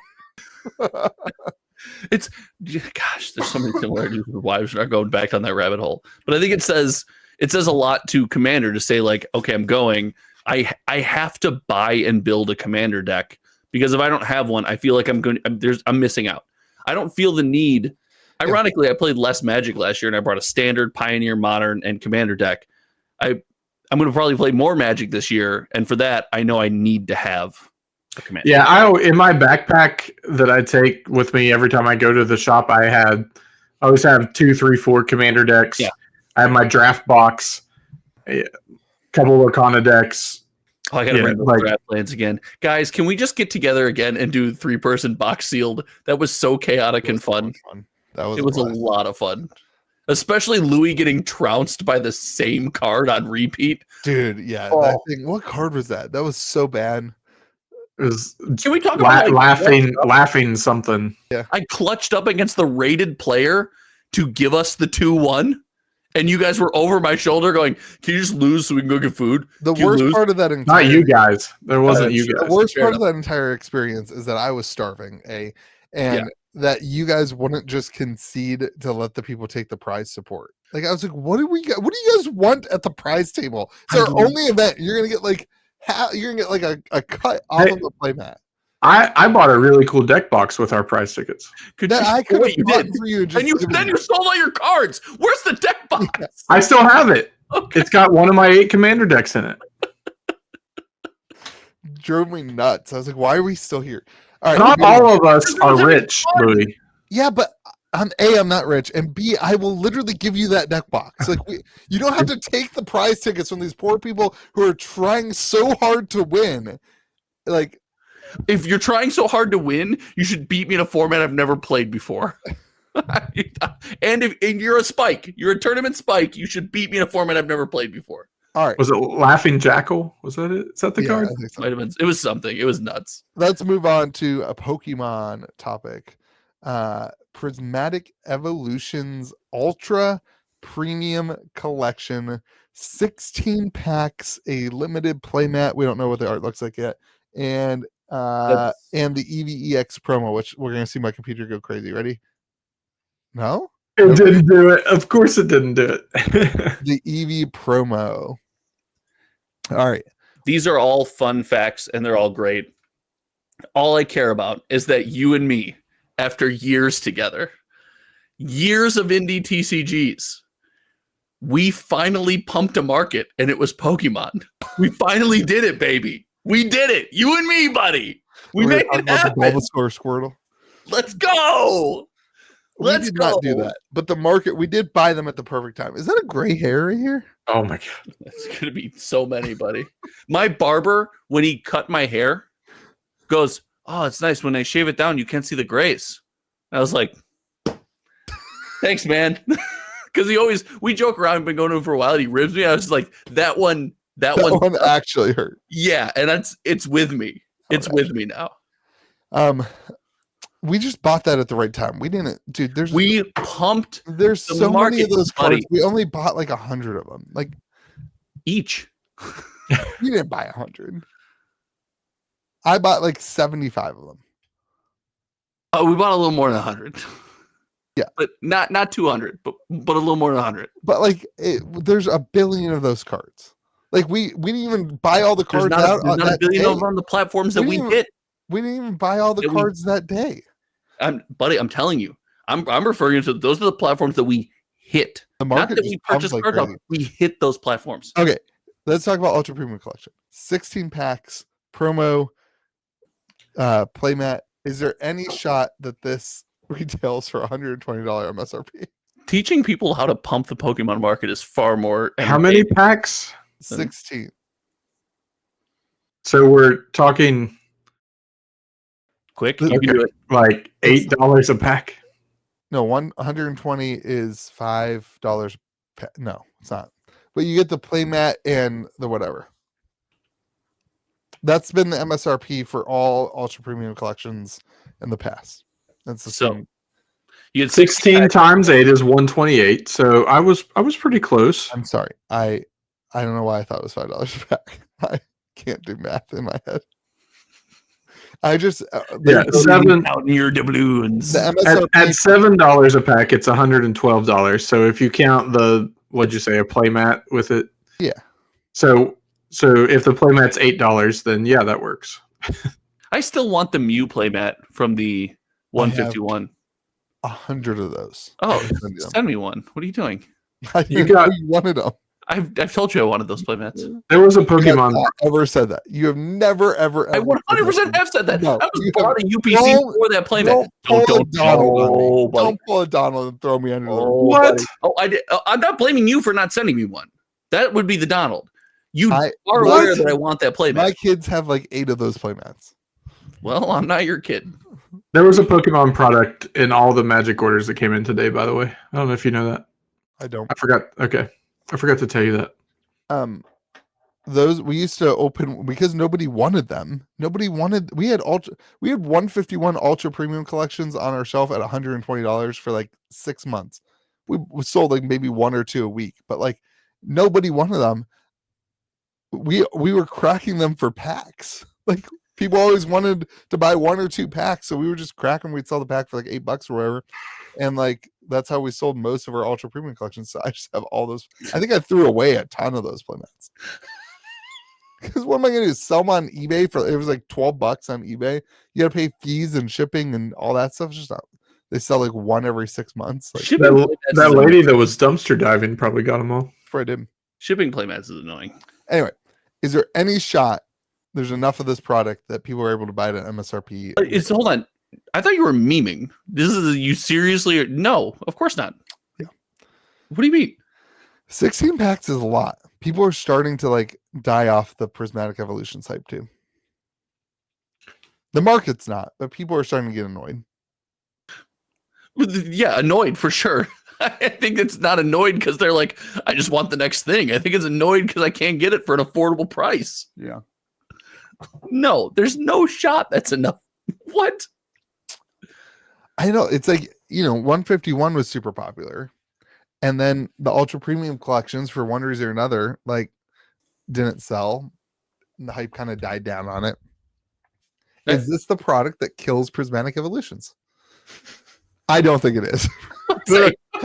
Gosh, there's so many similarities with wives. We're not going back on that rabbit hole, but I think it says a lot to Commander to say like, okay, I'm going. I have to buy and build a Commander deck because if I don't have one, I feel like I'm missing out. I don't feel the need. Ironically, I played less Magic last year, and I brought a Standard, Pioneer, Modern, and Commander deck. I'm going to probably play more Magic this year, and for that, I know I need to have a Commander. Yeah, in my backpack that I take with me every time I go to the shop, I always have 2, 3, 4 Commander decks. Yeah. I have my draft box, a couple Lorcana decks. Oh, I got to bring those draft plans again. Guys, can we just get together again and do 3-person box sealed? That was so chaotic and fun. It was a lot of fun. Especially Louis getting trounced by the same card on repeat. Dude, yeah. That thing, what card was that? That was so bad. It was Can we talk about laughing something? Yeah. I clutched up against the rated player to give us the 2-1. And you guys were over my shoulder going, can you just lose so we can go get food? The worst part of that not you guys. There wasn't you guys. The worst part of that entire experience is that I was starving, and that you guys wouldn't just concede to let the people take the prize support. Like I was like, what do you guys want at the prize table? It's our only event. You're gonna get like a cut off of the playmat. I bought a really cool deck box with our prize tickets. I could have bought for you. Then you sold all your cards. Where's the deck box? I still have it. Okay. It's got one of my 8 Commander decks in it. Drove me nuts. I was like, why are we still here? All right, not all of us are rich, Louis. Yeah, but I'm not rich, and B, I will literally give you that deck box. Like you don't have to take the prize tickets from these poor people who are trying so hard to win. Like, if you're trying so hard to win, you should beat me in a format I've never played before. and if you're a spike, you're a tournament spike, you should beat me in a format I've never played before. All right. Was it Laughing Jackal? Was that it? Is that the card? So. Might have been. It was something. It was nuts. Let's move on to a Pokemon topic. Prismatic Evolutions Ultra Premium Collection, 16 packs, a limited playmat. We don't know what the art looks like yet, and the EVEX promo, which we're gonna see my computer go crazy. Ready? No, it didn't do it. Of course, it didn't do it. The EV promo. All right, these are all fun facts, and they're all great. All I care about is that you and me, after years together, years of indie TCGs, we finally pumped a market, and it was Pokemon. We finally did it, baby. We did it. You and me, buddy. We made it happen. Bulbasaur Squirtle. Let's go. We did not do that, but the market, we did buy them at the perfect time. Is that a gray hair right here? Oh my god, that's gonna be so many, buddy. My barber, when he cut my hair, goes, "Oh, it's nice when I shave it down, you can't see the grays." I was like, "Thanks, man," because we joke around. I've been going to him for a while. And he ribs me. I was like, "That one actually hurt." Yeah, and it's with me. It's with me now. We just bought that at the right time. We didn't, dude. We pumped. There's so many of those cards. We only bought like 100 of them, like each. We didn't buy 100. I bought like 75 of them. Oh, we bought a little more than 100. Yeah, but not 200, but a little more than 100. But like, there's a billion of those cards. Like we didn't even buy all the cards out. There's not a billion of them on the platforms that we hit. We didn't even buy all the cards that day. Buddy, I'm telling you, I'm referring to those are the platforms that we hit. The market not that we purchased like cards on. We hit those platforms. Okay, let's talk about Ultra Premium Collection. 16 packs, promo, playmat. Is there any shot that this retails for $120 MSRP? Teaching people how to pump the Pokemon market is far more. How many packs? 16. So we're talking Quick, you can do it. like $8 a pack. No, 120 is $5. No, it's not. But you get the playmat and the whatever. That's been the MSRP for all ultra premium collections in the past. That's the So same. you had 16 times 8 is 128. So I was pretty close. I'm sorry. I don't know why I thought it was $5 a pack. I can't do math in my head. I just Yeah, out in your doubloons. the MSRP at $7 a pack, it's $112. So if you count the what'd you say, a playmat with it? Yeah. So if the playmat's $8, then yeah, that works. I still want the Mew playmat from the 151. 100 of those. Oh, send me one. What are you doing? You got one of them. I've told you I wanted those playmats. There was a Pokemon. You have not ever said that. You have never, ever. I 100% have said that. No, I was bought a UPC for that playmat. Don't pull a Donald and throw me under the What? Oh, I did. I'm not blaming you for not sending me one. That would be the Donald. You are what? aware that I want that playmat. My kids have like 8 of those playmats. Well, I'm not your kid. There was a Pokemon product in all the Magic orders that came in today, by the way. I don't know if you know that. I don't. I forgot. Okay. I forgot to tell you that. Those we used to open because nobody wanted them. We had 151 ultra premium collections on our shelf at $120 for like 6 months. We sold like maybe 1 or 2 a week, but like nobody wanted them. We were cracking them for packs. Like people always wanted to buy 1 or 2 packs, so we were just cracking. We'd sell the pack for like $8 or whatever, and like that's how we sold most of our ultra premium collections. So I just have all those. I think I threw away a ton of those playmats. Because what am I going to do? Sell them on eBay for it was like $12 on eBay. You got to pay fees and shipping and all that stuff. It's just not. They sell like 1 every 6 months. Like, that lady that was dumpster diving probably got them all. before I did. Shipping playmats is annoying. Anyway, is there any shot there's enough of this product that people are able to buy it at MSRP? Hold on. I thought you were memeing. You seriously? No, of course not. Yeah. What do you mean? 16 packs is a lot. People are starting to like die off the prismatic evolution type too. The market's not, but people are starting to get annoyed. Yeah, annoyed for sure. I think it's not annoyed because they're like, I just want the next thing. I think it's annoyed because I can't get it for an affordable price. Yeah. No, there's no shot that's enough. What? I know. It's like, 151 was super popular. And then the ultra premium collections, for one reason or another, like didn't sell. And the hype kind of died down on it. Is this the product that kills prismatic evolutions? I don't think it is.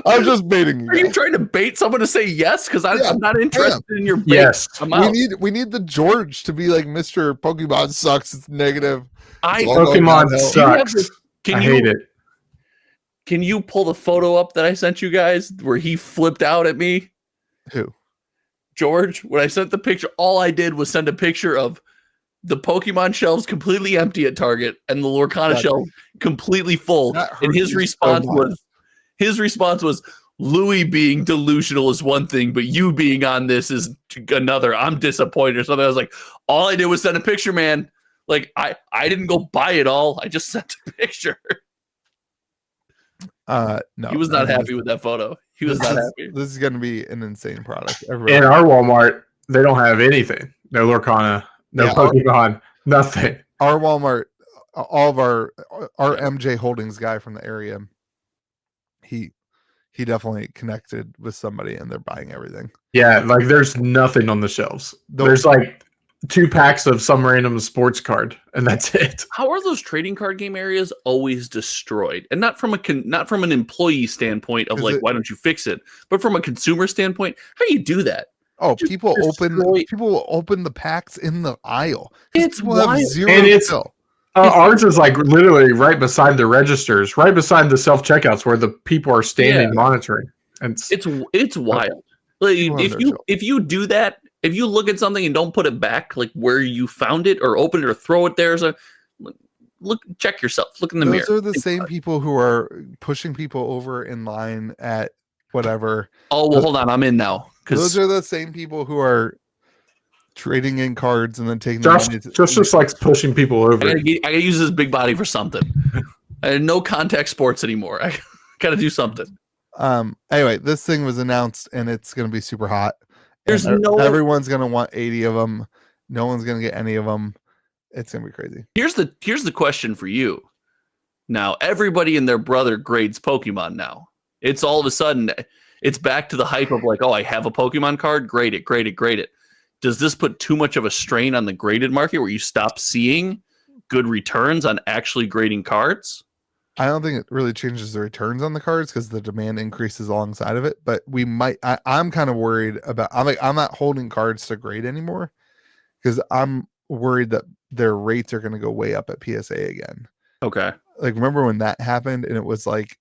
I'm just baiting you. Are you trying to bait someone to say yes? Because I'm not interested in your bait. Yes. We need the George to be like, Mr. Pokemon sucks. It's negative. Pokemon sucks. I hate it. Can you pull the photo up that I sent you guys where he flipped out at me? Who? George. When I sent the picture, all I did was send a picture of the Pokemon shelves completely empty at Target and the Lorcana shelf completely full. And his response was, Louis being delusional is one thing, but you being on this is another. I'm disappointed or something. I was like, all I did was send a picture, man. Like I didn't go buy it all. I just sent a picture. No, he was not happy with that photo. He was not happy. This is going to be an insane product. In our Walmart, they don't have anything. No Lorcana, no Pokemon, nothing. Our Walmart, all of our MJ Holdings guy from the area, he definitely connected with somebody and they're buying everything. Yeah, like there's nothing on the shelves. There's like 2 packs of some random sports card, and that's it. How are those trading card game areas always destroyed? And not from an employee standpoint of like, why don't you fix it? But from a consumer standpoint, how do you do that? Oh, people will open the packs in the aisle. It's wild. Zero and it's ours is like literally right beside the registers, right beside the self checkouts where the people are standing monitoring. And it's wild. Like, if you do that. If you look at something and don't put it back, like where you found it or open it or throw it there, so check yourself. Look in the Those mirror. are the same people who are pushing people over in line at whatever. Oh, well, hold on. I'm in now. Those Because are the same people who are trading in cards and then taking the Josh money. just likes pushing people over. I gotta use this big body for something. No contact sports anymore. I gotta do something. Anyway, this thing was announced and it's going to be super hot. There's And no everyone's going to want 80 of them. No one's going to get any of them. It's going to be crazy. Here's the question for you. Now, everybody and their brother grades Pokemon now. It's all of a sudden, it's back to the hype of like, oh, I have a Pokemon card, grade it, grade it, grade it. Does this put too much of a strain on the graded market where you stop seeing good returns on actually grading cards? I don't think it really changes the returns on the cards because the demand increases alongside of it. But we might. I'm kind of worried about. I'm not holding cards to grade anymore because I'm worried that their rates are going to go way up at PSA again. Okay. Like remember when that happened and it was like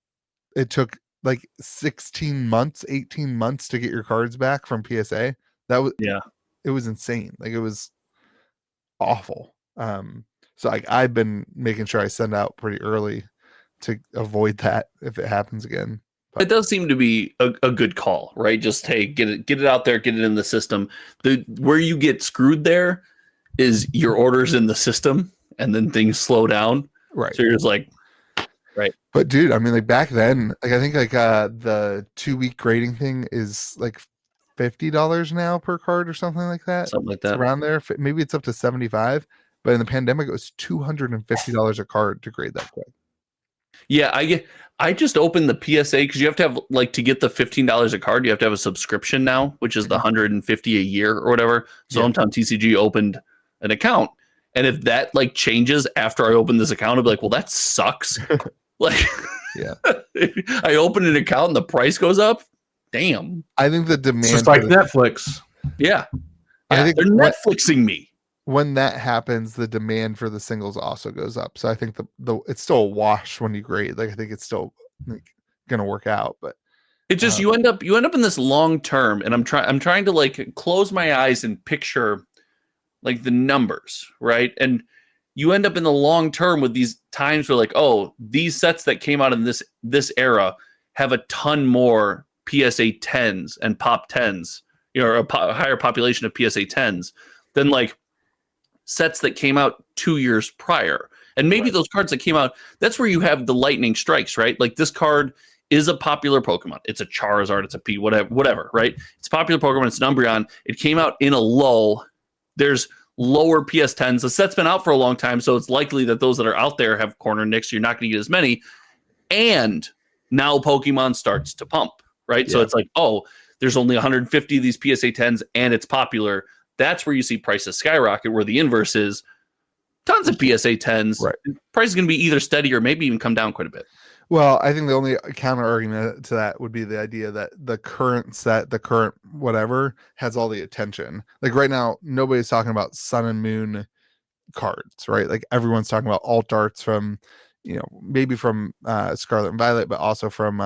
it took like 16 months, 18 months to get your cards back from PSA. That was it was insane. Like it was awful. So I've been making sure I send out pretty early to avoid that if it happens again. But it does seem to be a good call, right? Just hey, get it out there, get it in the system. Where you get screwed there is your orders in the system, and then things slow down. Right. So you're just like, right. But dude, I mean, like back then, like I think like the 2-week grading thing is like $50 now per card or something like that. Something like that. It's around there. Maybe it's up to 75. But in the pandemic, it was $250 a card to grade that quick. Yeah, I just opened the PSA because you have to have like to get the $15 a card, you have to have a subscription now, which is the $150 a year or whatever. So Hometown TCG opened an account. And if that like changes after I open this account, I'll be like, well, that sucks. Like yeah. I open an account and the price goes up. Damn. I think the demand It's just like Netflix. Yeah. I think they're Netflixing me. When that happens, the demand for the singles also goes up. So I think the it's still a wash when you grade. Like I think it's still like, gonna work out, but it just you end up in this long term, and I'm trying to like close my eyes and picture like the numbers, right? And you end up in the long term with these times where like, oh, these sets that came out in this era have a ton more PSA 10s and pop 10s, you know, a higher population of PSA 10s than like sets that came out 2 years prior. And maybe those cards that came out, that's where you have the lightning strikes, right? Like this card is a popular Pokemon. It's a Charizard, it's a P, whatever, right? It's a popular Pokemon, it's an Umbreon. It came out in a lull. There's lower PS10s. The set's been out for a long time, so it's likely that those that are out there have corner nicks. You're not going to get as many. And now Pokemon starts to pump, right? Yeah. So it's like, oh, there's only 150 of these PSA 10s, and it's popular. That's where you see prices skyrocket, where the inverse is tons of PSA 10s. Right. Price is going to be either steady or maybe even come down quite a bit. Well, I think the only counter argument to that would be the idea that the current set, the current whatever, has all the attention. Like right now, nobody's talking about Sun and Moon cards, right? Like everyone's talking about alt arts from, you know, maybe from Scarlet and Violet, but also from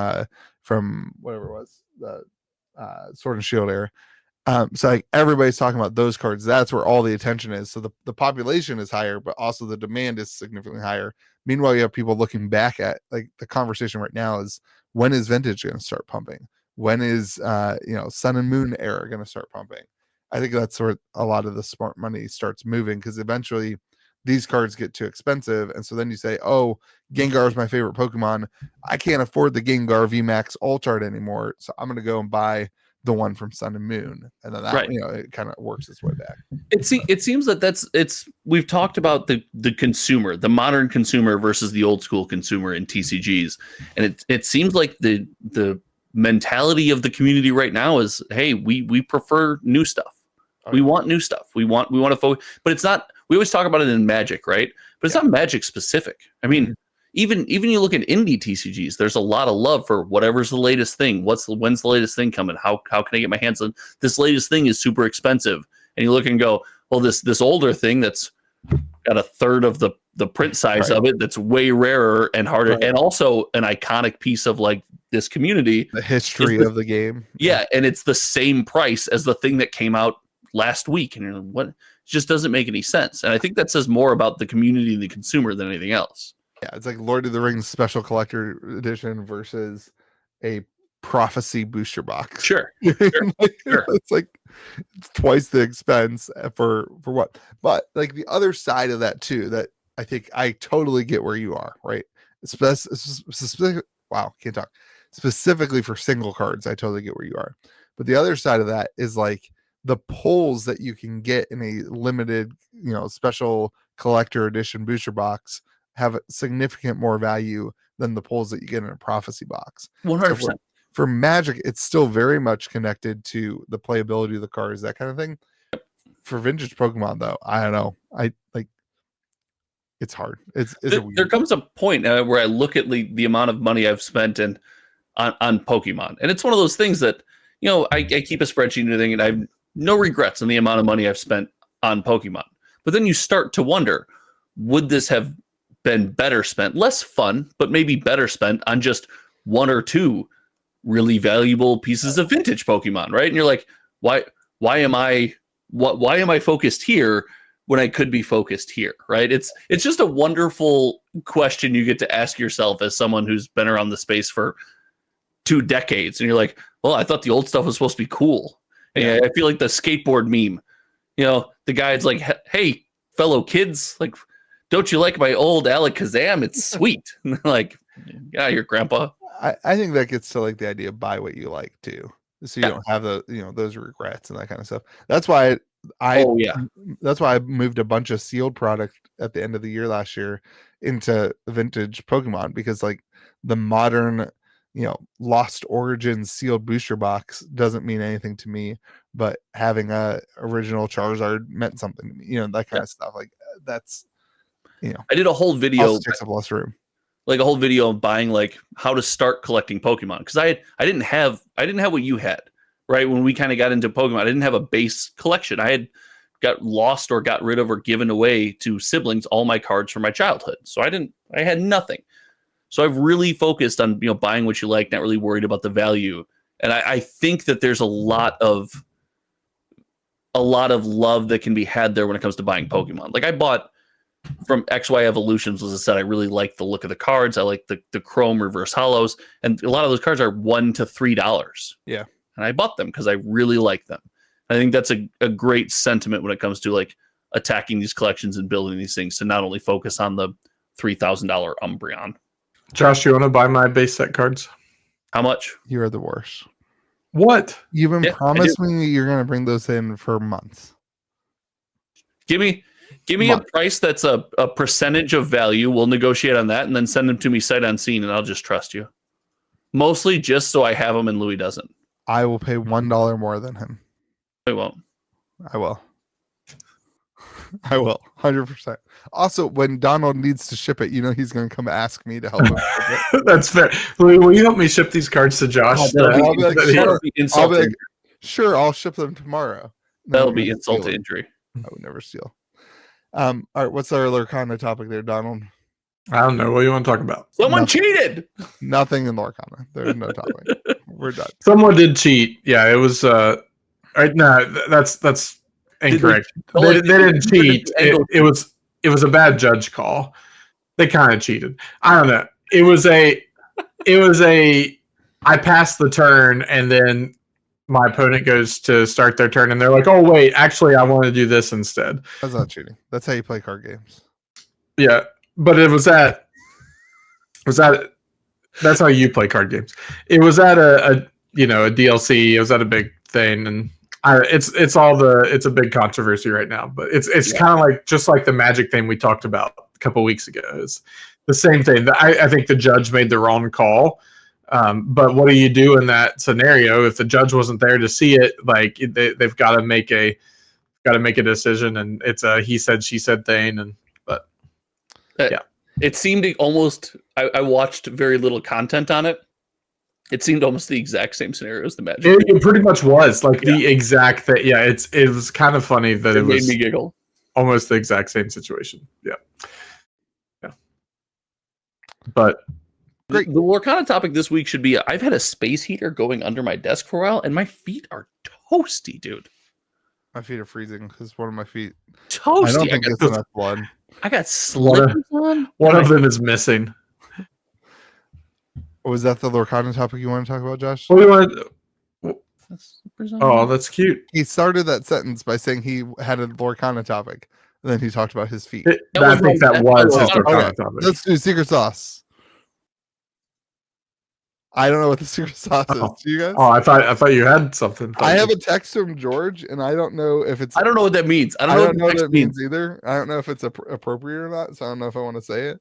whatever it was, the Sword and Shield era. So like everybody's talking about those cards. That's where all the attention is. So the population is higher, but also the demand is significantly higher. Meanwhile, you have people looking back at like the conversation right now is when is vintage going to start pumping? When is Sun and Moon era going to start pumping? I think that's where a lot of the smart money starts moving, because eventually these cards get too expensive. And so then you say, oh, Gengar is my favorite Pokemon. I can't afford the Gengar VMAX alt art anymore. So I'm going to go and buy the one from Sun and Moon, and then that it kind of works its way back. It seems that we've talked about the consumer, the modern consumer versus the old school consumer in TCGs, and it seems like the mentality of the community right now is, hey, we prefer new stuff. We want new stuff. We want to focus, but it's not. We always talk about it in Magic, right? But it's not Magic specific. I mean. Even you look at indie TCGs, there's a lot of love for whatever's the latest thing. When's the latest thing coming? How can I get my hands on this latest thing? Is super expensive, and you look and go, well, this older thing that's got a third of the print size of it, that's way rarer and harder, and also an iconic piece of like this community, the history of the game. Yeah, and it's the same price as the thing that came out last week, and you're like, what? just doesn't make any sense. And I think that says more about the community and the consumer than anything else. Yeah, it's like Lord of the Rings Special Collector Edition versus a Prophecy booster box. Sure. Sure. It's like it's twice the expense for what? But like the other side of that too, that I think I totally get where you are, right? Wow, can't talk. Specifically for single cards, I totally get where you are. But the other side of that is like the pulls that you can get in a limited, special collector edition booster box have significant more value than the pulls that you get in a prophecy box. 100%. So for Magic, it's still very much connected to the playability of the cards, that kind of thing. For vintage Pokemon, though, I don't know. It's hard. There comes a point where I look at the amount of money I've spent on Pokemon, and it's one of those things that I keep a spreadsheet and everything, and I have no regrets in the amount of money I've spent on Pokemon. But then you start to wonder, would this have been better spent, less fun, but maybe better spent on just one or two really valuable pieces of vintage Pokemon, right? And you're like, why am I focused here when I could be focused here, right? It's just a wonderful question you get to ask yourself as someone who's been around the space for 2 decades, and you're like, well, I thought the old stuff was supposed to be cool. And I feel like the skateboard meme, the guy's like, hey, fellow kids, like, don't you like my old Alakazam? It's sweet. And they're like, yeah, your grandpa. I think that gets to like the idea of buy what you like too, so you don't have those regrets and that kind of stuff. That's why that's why I moved a bunch of sealed product at the end of the year last year into vintage Pokemon, because like the modern Lost Origins sealed booster box doesn't mean anything to me, but having a original Charizard meant something to me, that kind of stuff. Like that's I did a whole video, takes up less room, like a whole video of buying like how to start collecting Pokemon, because I didn't have what you had, right? When we kind of got into Pokemon, I didn't have a base collection. I had got lost or got rid of or given away to siblings all my cards from my childhood, so I had nothing. So I've really focused on buying what you like, not really worried about the value. And I think that there's a lot of love that can be had there when it comes to buying Pokemon. Like I bought from XY Evolutions, was a set I really like the look of the cards. I like the chrome reverse hollows, and a lot of those cards are $1 to $3. Yeah, and I bought them because I really like them. I think that's a great sentiment when it comes to like attacking these collections and building these things, to not only focus on the $3,000 Umbreon. Josh, you want to buy my base set cards? How much? You are the worst. What? You've been promising me you're going to bring those in for months. Give me a price that's a percentage of value. We'll negotiate on that, and then send them to me sight unseen, and I'll just trust you. Mostly just so I have them and Louis doesn't. I will pay $1 more than him. I won't. I will. I will. 100%. Also, when Donald needs to ship it, he's going to come ask me to help him ship it. That's fair. Will you help me ship these cards to Josh? I'll be like, sure, I'll ship them tomorrow. That'll be insult to injury. I would never steal. All right, what's our Lorcana topic there, Donald? I don't know. What do you want to talk about? Someone cheated. Nothing in Lorcana. There's no topic. We're done. Someone did cheat. Yeah, it was. That's incorrect. They didn't cheat. It was a bad judge call. They kind of cheated. I don't know. It was a. I passed the turn, and then my opponent goes to start their turn, and they're like, "Oh wait, actually, I want to do this instead." That's not cheating. That's how you play card games. Yeah, but it was that. That's how you play card games. It was at a DLC. It was at a big thing, and it's a big controversy right now. But it's kind of like just like the Magic thing we talked about a couple weeks ago. It's the same thing. I think the judge made the wrong call. But what do you do in that scenario if the judge wasn't there to see it? Like they've got to make a decision, and it's a he said she said thing. Yeah, it seemed almost. I watched very little content on it. It seemed almost the exact same scenario as the Magic. It pretty much was like the exact thing. Yeah, it was kind of funny that it was made me giggle. Almost the exact same situation. Yeah. But great. The Lorcana topic this week should be: I've had a space heater going under my desk for a while, and my feet are toasty, dude. My feet are freezing because one of my feet. Toasty. I don't think it's enough blood. I got slippers on. One of them is missing. Was that the Lorcana topic you want to talk about, Josh? What do you want? Oh, that's cute. He started that sentence by saying he had a Lorcana topic, and then he talked about his feet. I think that was his Lorcana Okay, topic. let's do secret sauce. I don't know what the secret sauce is. Do you guys? Oh, I thought you had something. I have a text from George, and I don't know if it's. I don't know what that means. I don't know what it means either. I don't know if it's appropriate or not. So I don't know if I want to say it.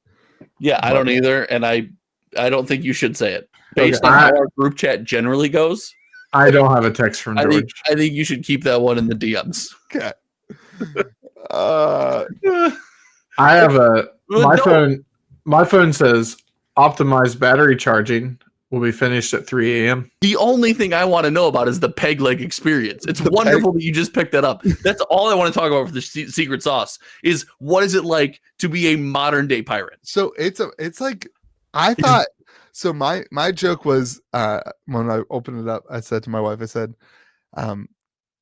Yeah, I don't either, and I don't think you should say it. Based on how our group chat generally goes, I don't have a text from George. I think you should keep that one in the DMs. Okay. I have my phone says optimized battery charging will be finished at 3 a.m. The only thing I want to know about is the peg leg experience. It's wonderful that you just picked that up. That's all I want to talk about for the secret sauce is what is it like to be a modern day pirate? So it's like I thought. So my joke was when I opened it up, I said to my wife, I said,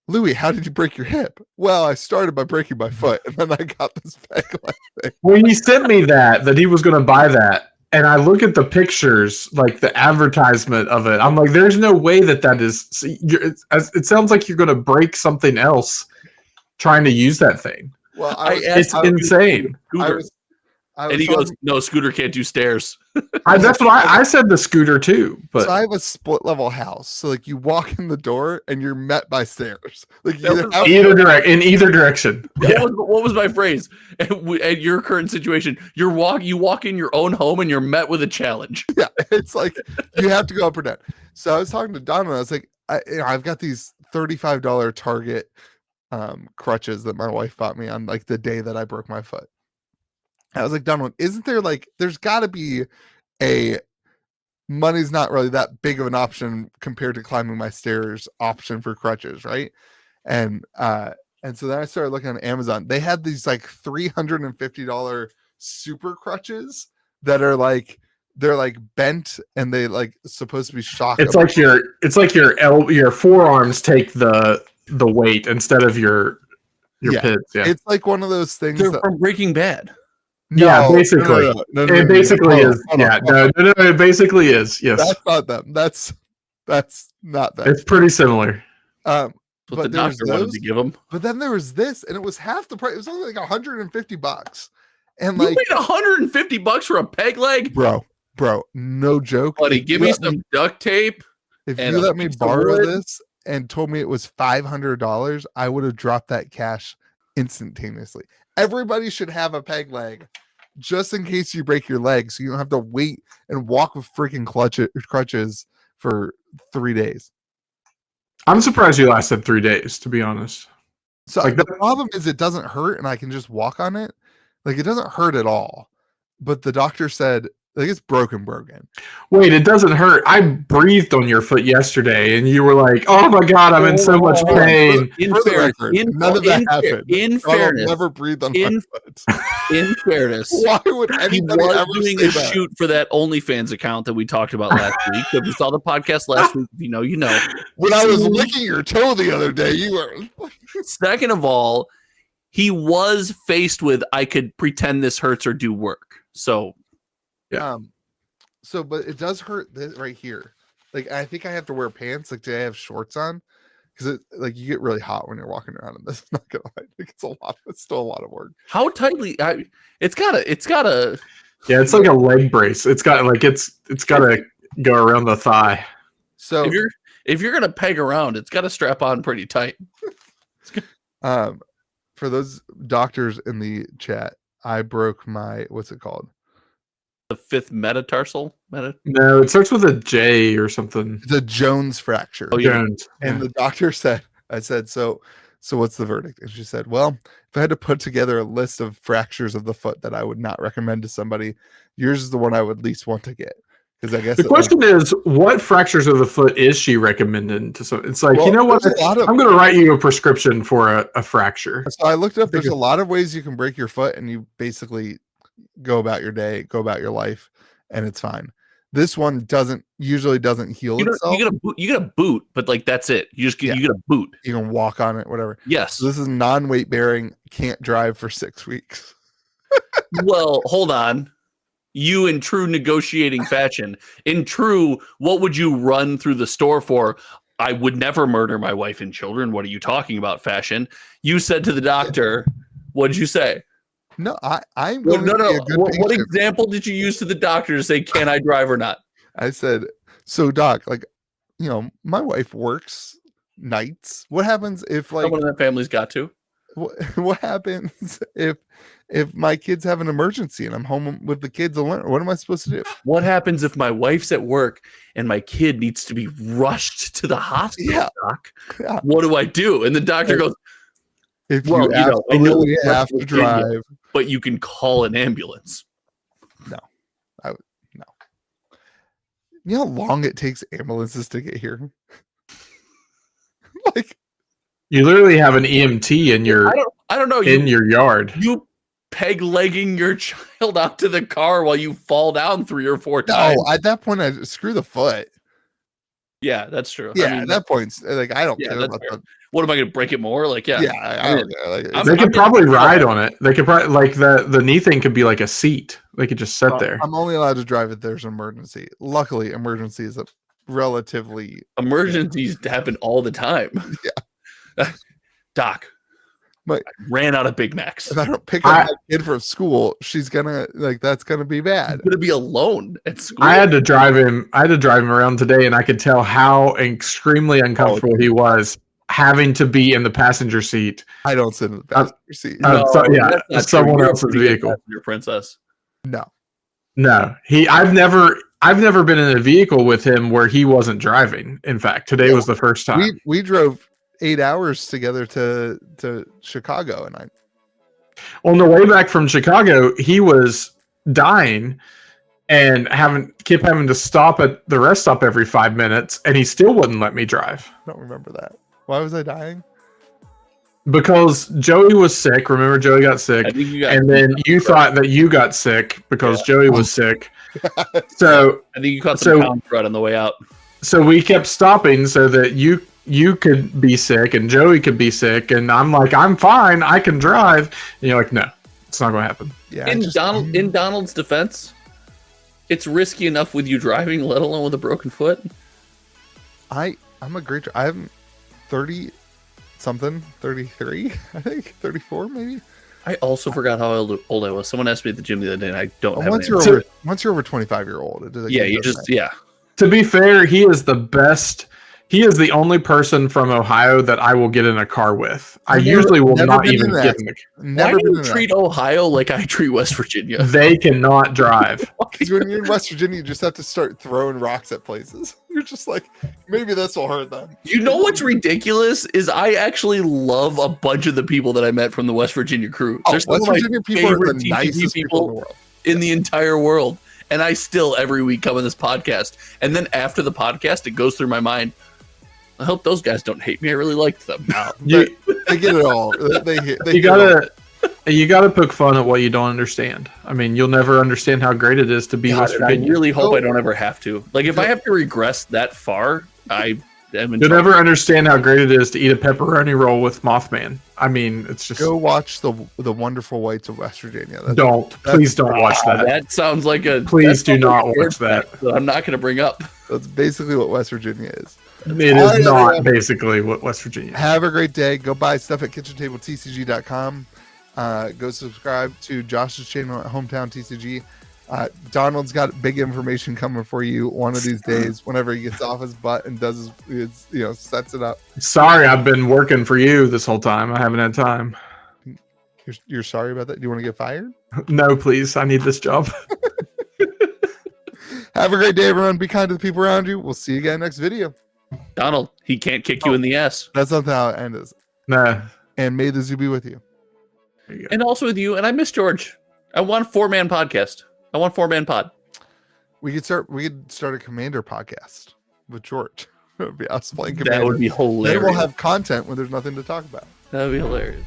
Louis, how did you break your hip? Well, I started by breaking my foot, and then I got this peg leg thing. When he sent me that he was going to buy that, and I look at the pictures, like the advertisement of it, I'm like, there's no way that is. It sounds like you're going to break something else trying to use that thing. Well, it's insane. And he goes, no, Scooter can't do stairs. That's what I said, the Scooter too. But so I have a split level house. So like you walk in the door and you're met by stairs. Like in either direction. Yeah. What was my phrase? At your current situation, you walk in your own home and you're met with a challenge. Yeah, it's like you have to go up or down. So I was talking to Don and I was like, I've got these $35 Target crutches that my wife bought me on like the day that I broke my foot. I was like, Donald, isn't there there's got to be money's not really that big of an option compared to climbing my stairs option for crutches, right? And so then I started looking on Amazon. They had these like $350 super crutches that are they're like bent and they like supposed to be shock. It's like your forearms take the weight instead of your pits. Yeah, it's like one of those things. They're from Breaking Bad. Yeah, basically. It basically is. Yeah, no, it basically is. Yes. That's not them. That's not them. It's pretty similar. But the doctor wanted to give them. But then there was this, and it was half the price. It was only like $150. And you paid $150 for a peg leg? Bro, no joke. Buddy, give me some duct tape. If you let me borrow this and told me it was $500, I would have dropped that cash instantaneously. Everybody should have a peg leg just in case you break your leg, so you don't have to wait and walk with freaking crutches for 3 days. I'm surprised you lasted 3 days, to be honest. So the problem is it doesn't hurt and I can just walk on it. Like it doesn't hurt at all. But the doctor said like it's broken. Wait, it doesn't hurt. I breathed on your foot yesterday, and you were like, "Oh my god, I'm in so much pain." None of that happened. In fairness, never breathed on my foot. In fairness, why would anybody ever doing say a that? shoot for that OnlyFans account that we talked about last week? If you saw the podcast last week, you know. When I was licking your toe the other day, you were. Second of all, he was faced with, I could pretend this hurts or do work. So. Yeah. But it does hurt this right here. Like I think I have to wear pants. Like today I have shorts on because you get really hot when you're walking around in this. I'm not gonna lie, it's a lot. It's still a lot of work. How tightly? It's gotta. Yeah, it's like a leg brace. It's got it's gotta go around the thigh. So if you're gonna peg around, it's gotta strap on pretty tight. For those doctors in the chat, I broke my what's it called? The fifth metatarsal? No, it starts with a J or something. It's a Jones fracture. Oh, Jones. And the doctor said, I said, so what's the verdict? And she said, well, if I had to put together a list of fractures of the foot that I would not recommend to somebody, yours is the one I would least want to get. Because I guess the question is, what fractures of the foot is she recommending to some? It's like, well, you know what? I'm going to write you a prescription for a fracture. So I looked up. There's a lot of ways you can break your foot, and you basically go about your day, go about your life, and it's fine. This one usually doesn't heal itself. You get a boot, but like that's it. You get a boot. You can walk on it, whatever. Yes. So this is non-weight bearing. Can't drive for 6 weeks. Well, hold on. You in true negotiating fashion. In true, what would you run through the store for? I would never murder my wife and children. What are you talking about, fashion? You said to the doctor, what did you say? No, I'm Well, going to be a good What patient. example did you use to the doctor to say, can I drive or not? I said, so doc, like, my wife works nights. What happens if like Someone in that family's got to. what happens if my kids have an emergency and I'm home with the kids alone? What am I supposed to do? What happens if my wife's at work and my kid needs to be rushed to the hospital, doc? Yeah. What do I do? And the doctor goes, If well, you I know absolutely have to drive, but you can call an ambulance. no. You know how long it takes ambulances to get here? Like, You literally have an EMT in your I don't know. in your yard. You peg legging your child out to the car while you fall down 3 or 4 times. no, at that point, I screw the foot. Yeah, that's true. Yeah, I mean, at that point, like, I don't yeah, care that's about fair. What am I going to break it more? Like, yeah. I don't care. Like, They could probably ride on it. They could probably like the knee thing could be like a seat. They could just sit there. I'm only allowed to drive if there's an emergency. Luckily, emergency is a relatively Emergencies happen all the time. Yeah. Doc, But I ran out of Big Macs. if I don't pick up my kid from school, she's gonna that's gonna be bad. I'm gonna be alone at school. I had to drive him around today, and I could tell how extremely uncomfortable he was having to be in the passenger seat. I don't sit in the passenger seat. That's not someone true. You're a else's pretty good vehicle. passenger, princess. No. I've never been in a vehicle with him where he wasn't driving. In fact, today was the first time. We drove 8 hours together to Chicago, and On the way back from Chicago, he was dying and kept having to stop at the rest stop every 5 minutes, and he still wouldn't let me drive. I don't remember that. Why was I dying? Because Joey was sick. Remember, Joey got sick, and then you thought that you got sick because Joey was sick. So I think you caught some pound thread on the way out. So we kept stopping so that you could be sick and Joey could be sick, and I'm like, I'm fine, I can drive. And you're like, no, it's not going to happen. Yeah. In Donald's defense, it's risky enough with you driving, let alone with a broken foot. I'm a great. I'm 30 something, 33, I think 34 maybe. I also forgot how old I was. Someone asked me at the gym the other day, and I don't have once an you're answer. over 25-year-old. Yeah. To be fair, he is the best. He is the only person from Ohio that I will get in a car with. I usually will not even get in the car. Why do you treat Ohio like I treat West Virginia? They cannot drive. Because when you're in West Virginia, you just have to start throwing rocks at places. You're just like, maybe this will hurt them. You know what's ridiculous is I actually love a bunch of the people that I met from the West Virginia crew. West Virginia people are the nicest people in the world. In the entire world. And I still every week come on this podcast. And then after the podcast, it goes through my mind, I hope those guys don't hate me. I really liked them. They get it all. You gotta poke fun at what you don't understand. I mean, you'll never understand how great it is to be West Virginia. I really hope I don't ever have to. Like, if I have to regress that far, I am in You'll trouble. never understand how great it is to eat a pepperoni roll with Mothman. I mean, it's just go watch the Wonderful Whites of West Virginia. Please don't watch that. That sounds like a. Please do not watch that. I'm not going to bring up. That's basically what West Virginia is. It is not basically what West Virginia is. Have a great day. Go buy stuff at KitchenTableTCG.com. Go subscribe to Josh's channel at Hometown TCG. Donald's got big information coming for you one of these days whenever he gets off his butt and does his sets it up. Sorry, I've been working for you this whole time. I haven't had time. You're sorry about that? Do you want to get fired? No, please. I need this job. Have a great day, everyone. Be kind to the people around you. We'll see you again next video. Donald, he can't kick you in the ass. That's not how it ends. Nah. And may the zoo be with you. There you go. And also with you. And I miss George. I want a 4-man podcast. I want 4-man pod. We could start a Commander podcast with George. It would be us playing Commander. That would be hilarious. Then we'll have content when there's nothing to talk about. That would be hilarious.